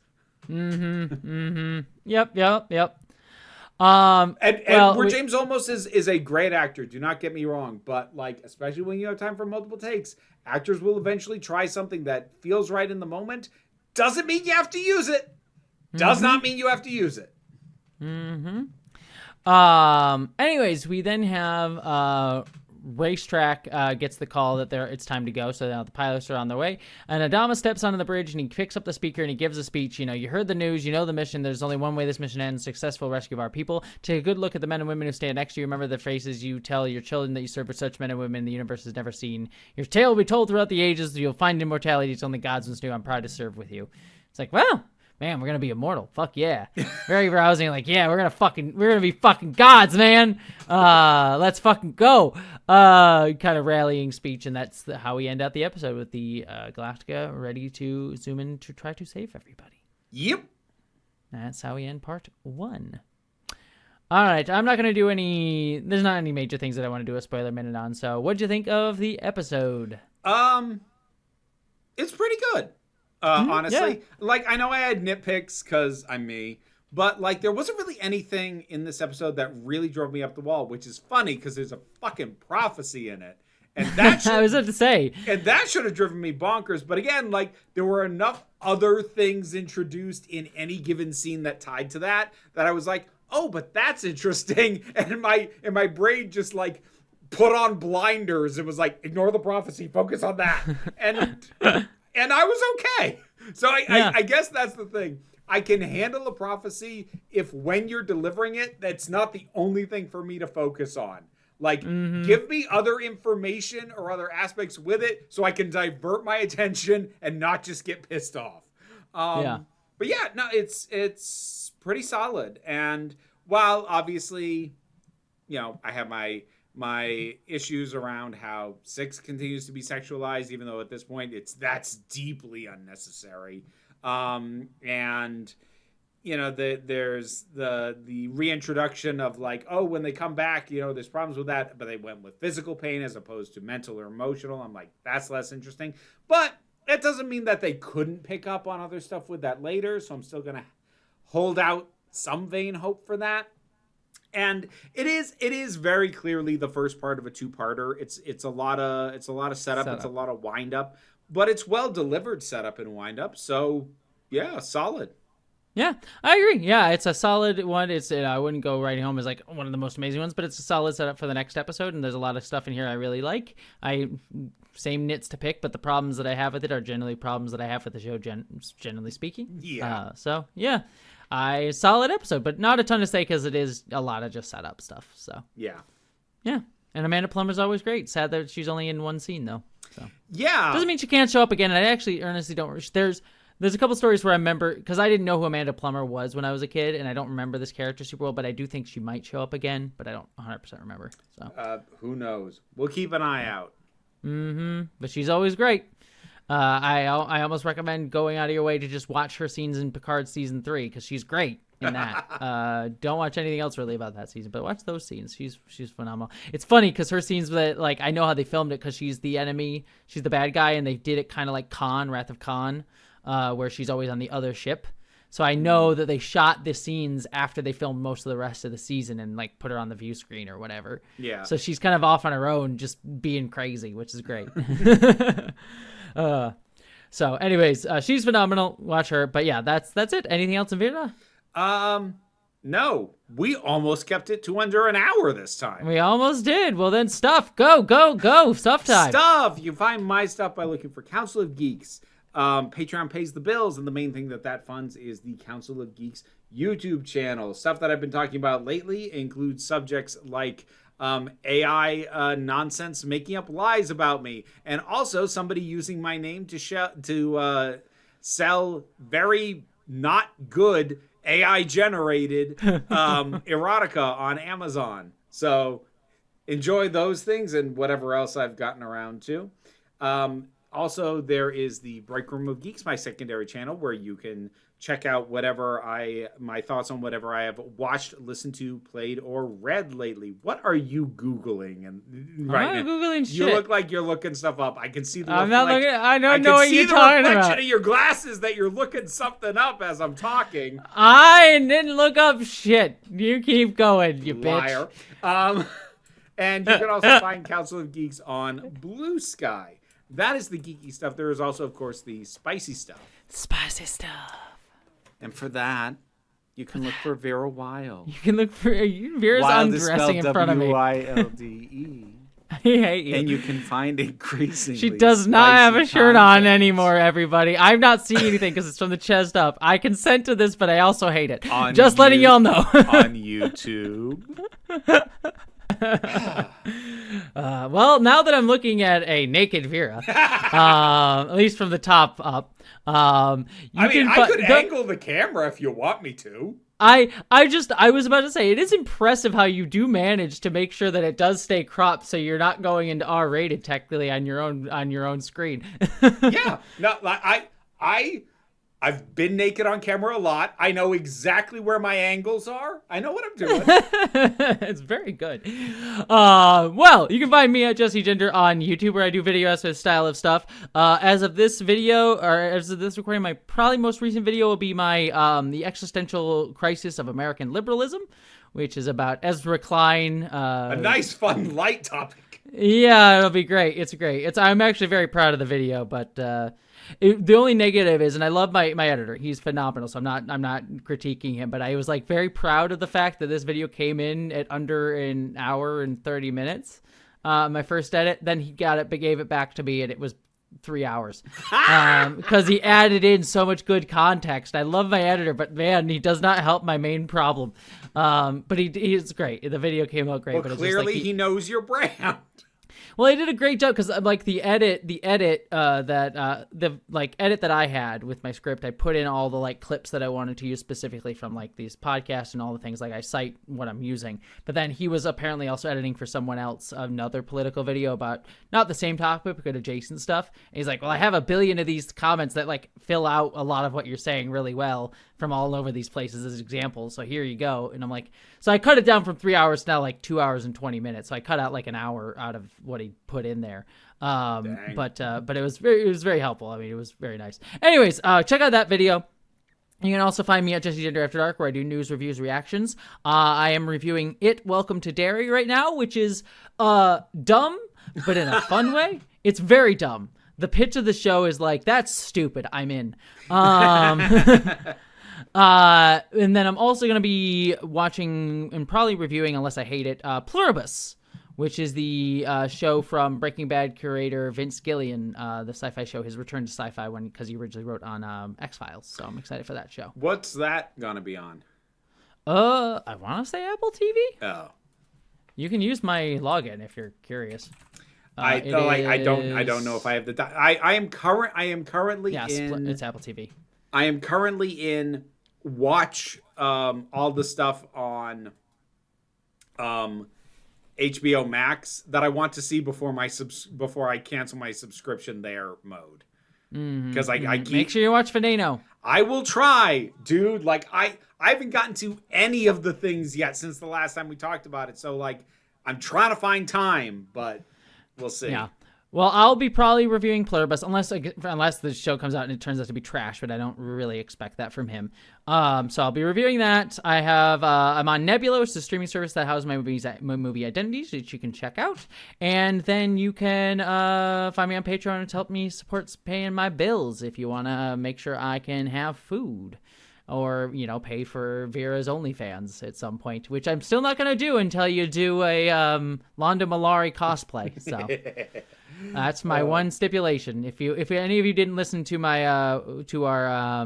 Mm-hmm. Mm-hmm. Yep. Where James Olmos is a great actor. Do not get me wrong, but like, especially when you have time for multiple takes, actors will eventually try something that feels right in the moment. Doesn't mean you have to use it. Does not mean you have to use it. Anyways, we then have Racetrack gets the call that it's time to go, so now the pilots are on their way, and Adama steps onto the bridge and he picks up the speaker and he gives a speech. You know, you heard the news, you know the mission, there's only one way this mission ends: successful rescue of our people. Take a good look at the men and women who stand next to you. Remember the phrases you tell your children that you serve with such men and women the universe has never seen. Your tale will be told throughout the ages. You'll find immortality. It's only God's ones knew. I'm proud to serve with you. It's like, well, man, we're gonna be immortal. Fuck yeah. Very rousing. Like, yeah, we're gonna be fucking gods, man. Let's fucking go. Kind of rallying speech, and that's how we end out the episode with the Galactica ready to zoom in to try to save everybody. Yep. That's how we end part 1. All right, I'm not gonna do any. There's not any major things that I want to do a spoiler minute on. So, what'd you think of the episode? It's pretty good. Honestly, like, I know I had nitpicks because I'm me, but like, there wasn't really anything in this episode that really drove me up the wall, which is funny because there's a fucking prophecy in it. And that I was about to say, and that should have driven me bonkers. But again, like, there were enough other things introduced in any given scene that tied to that I was like, oh, but that's interesting. And my brain just like put on blinders. It was like, ignore the prophecy, focus on that. And I was okay. So I guess that's the thing. I can handle a prophecy if when you're delivering it, that's not the only thing for me to focus on. Like, give me other information or other aspects with it so I can divert my attention and not just get pissed off. But yeah, no, it's pretty solid. And while obviously, you know, I have my issues around how 6 continues to be sexualized, even though at this point that's deeply unnecessary. And you know, there's the reintroduction of like, oh, when they come back, you know, there's problems with that, but they went with physical pain as opposed to mental or emotional. I'm like, that's less interesting. But it doesn't mean that they couldn't pick up on other stuff with that later. So I'm still gonna hold out some vain hope for that. And it is very clearly the first part of a 2-parter. It's a lot of setup. It's a lot of wind up, but it's well delivered setup and wind up. So yeah, solid. Yeah, I agree. Yeah, it's a solid one. I wouldn't go Riding Home as like one of the most amazing ones, but it's a solid setup for the next episode. And there's a lot of stuff in here I really like. Same nits to pick, but the problems that I have with it are generally problems that I have with the show, generally speaking. Yeah. So yeah. Solid episode, but not a ton to say because it is a lot of just setup stuff. So yeah. And Amanda Plummer's always great. Sad that she's only in one scene though. So yeah, doesn't mean she can't show up again. And I actually earnestly don't. There's a couple stories where I remember, because I didn't know who Amanda Plummer was when I was a kid, and I don't remember this character super well, but I do think she might show up again, but I don't 100% remember. So who knows? We'll keep an eye out. But she's always great. I almost recommend going out of your way to just watch her scenes in Picard season 3 because she's great in that. Don't watch anything else really about that season, but watch those scenes. She's phenomenal. It's funny because her scenes with like, I know how they filmed it because she's the enemy, she's the bad guy, and they did it kind of like Khan, Wrath of Khan, where she's always on the other ship. So I know that they shot the scenes after they filmed most of the rest of the season and like put her on the view screen or whatever. Yeah. So she's kind of off on her own, just being crazy, which is great. So anyways, she's phenomenal. Watch her. But yeah, that's it. Anything else in Vera? No, we almost kept it to under an hour this time. We almost did. Well then, stuff. Go. Stuff time. Stuff. You can find my stuff by looking for Council of Geeks. Patreon pays the bills, and the main thing that funds is the Council of Geeks YouTube channel. Stuff that I've been talking about lately includes subjects like AI nonsense, making up lies about me, and also somebody using my name to sell very not good AI generated erotica on Amazon. So enjoy those things and whatever else I've gotten around to. Also, there is the Break Room of Geeks, my secondary channel, where you can check out my thoughts on whatever I have watched, listened to, played, or read lately. What are you Googling? And I'm Googling shit. You look like you're looking stuff up. I can see the I'm not looking. I don't know what you're talking about. I can see the reflection of your glasses that you're looking something up as I'm talking. I didn't look up shit. You keep going, you liar. bitch. And you can also find Council of Geeks on Blue Sky. That is the geeky stuff. There is also, of course, the spicy stuff. Spicy stuff. And for that, you can look for Vera Wild. You can look for Vera's Wild undressing in front of me. Wilde. I hate you. And you can find increasingly. She does not have a shirt on anymore, everybody. I'm not seeing anything because it's from the chest up. I consent to this, but I also hate it. Just letting y'all know. On YouTube. Well, now that I'm looking at a naked Vera, at least from the top up, I could angle the camera if you want me to. I was about to say, it is impressive how you do manage to make sure that it does stay cropped, so you're not going into R-rated technically on your own screen. Yeah, no, I've been naked on camera a lot. I know exactly where my angles are. I know what I'm doing. It's very good. Well, you can find me at Jesse Ginger on YouTube, where I do video essay style of stuff. As of this video, or as of this recording, my probably most recent video will be my the existential crisis of American liberalism, which is about Ezra Klein. A nice, fun, light topic. Yeah, it'll be great. It's great. I'm actually very proud of the video, but the only negative is, and I love my editor, he's phenomenal, so I'm not critiquing him, but I was like very proud of the fact that this video came in at under an hour and 30 minutes. My first edit, then he gave it back to me, and it was 3 hours because he added in so much good context. I love my editor, but man, he does not help my main problem. But he's great. The video came out great. Well, but clearly it's just like he knows your brand. Well, I did a great job because like the edit that I had with my script, I put in all the like clips that I wanted to use specifically from like these podcasts and all the things. Like I cite what I'm using, but then he was apparently also editing for someone else another political video about not the same topic but adjacent stuff. And he's like, well, I have a billion of these comments that like fill out a lot of what you're saying really well from all over these places as examples. So here you go. And I'm like, so I cut it down from 3 hours to now like 2 hours and 20 minutes. So I cut out like an hour out of what he put in there. But it was very helpful. I mean, it was very nice. Anyways, check out that video. You can also find me at Jesse Gender After Dark, where I do news, reviews, reactions. I am reviewing It, Welcome to Derry right now, which is dumb, but in a fun way. It's very dumb. The pitch of the show is like, that's stupid, I'm in. And then I'm also going to be watching and probably reviewing, unless I hate it, Pluribus, which is the show from Breaking Bad curator Vince Gilligan, the sci-fi show, his return to sci-fi because he originally wrote on X-Files. So I'm excited for that show. What's that going to be on? I want to say Apple TV. Oh. You can use my login if you're curious. I don't know if I have the. I am currently in. It's Apple TV. I am currently in watch all the stuff on HBO Max that I want to see before I cancel my subscription there mode. Because I keep, make sure you watch Veneno. I will try, dude. Like I haven't gotten to any of the things yet since the last time we talked about it. So like I'm trying to find time, but we'll see. Yeah. Well, I'll be probably reviewing Pluribus unless the show comes out and it turns out to be trash, but I don't really expect that from him. So I'll be reviewing that. I'm on Nebula, which is a streaming service that houses my movie identities, which you can check out. And then you can find me on Patreon to help me support paying my bills if you want to make sure I can have food. Or, pay for Vera's OnlyFans at some point, which I'm still not going to do until you do a Londo Malari cosplay. So that's my one stipulation. If any of you didn't listen to my to our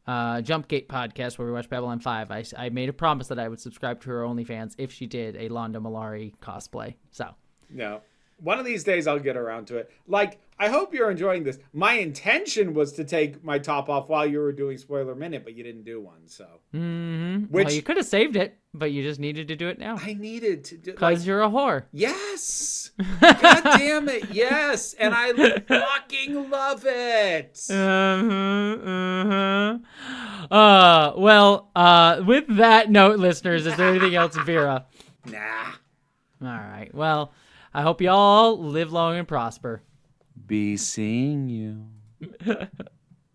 Jumpgate podcast where we watched Babylon 5, I made a promise that I would subscribe to her OnlyFans if she did a Londo Malari cosplay. So no. One of these days I'll get around to it. Like, I hope you're enjoying this. My intention was to take my top off while you were doing Spoiler Minute, but you didn't do one, so. Mm-hmm. Which Well, you could have saved it, but you just needed to do it now. I needed to do. Because you're a whore. Yes! God damn it, yes! And I fucking love it! With that note, listeners, is there anything else, Vera? Nah. All right. Well, I hope you all live long and prosper. Be seeing you.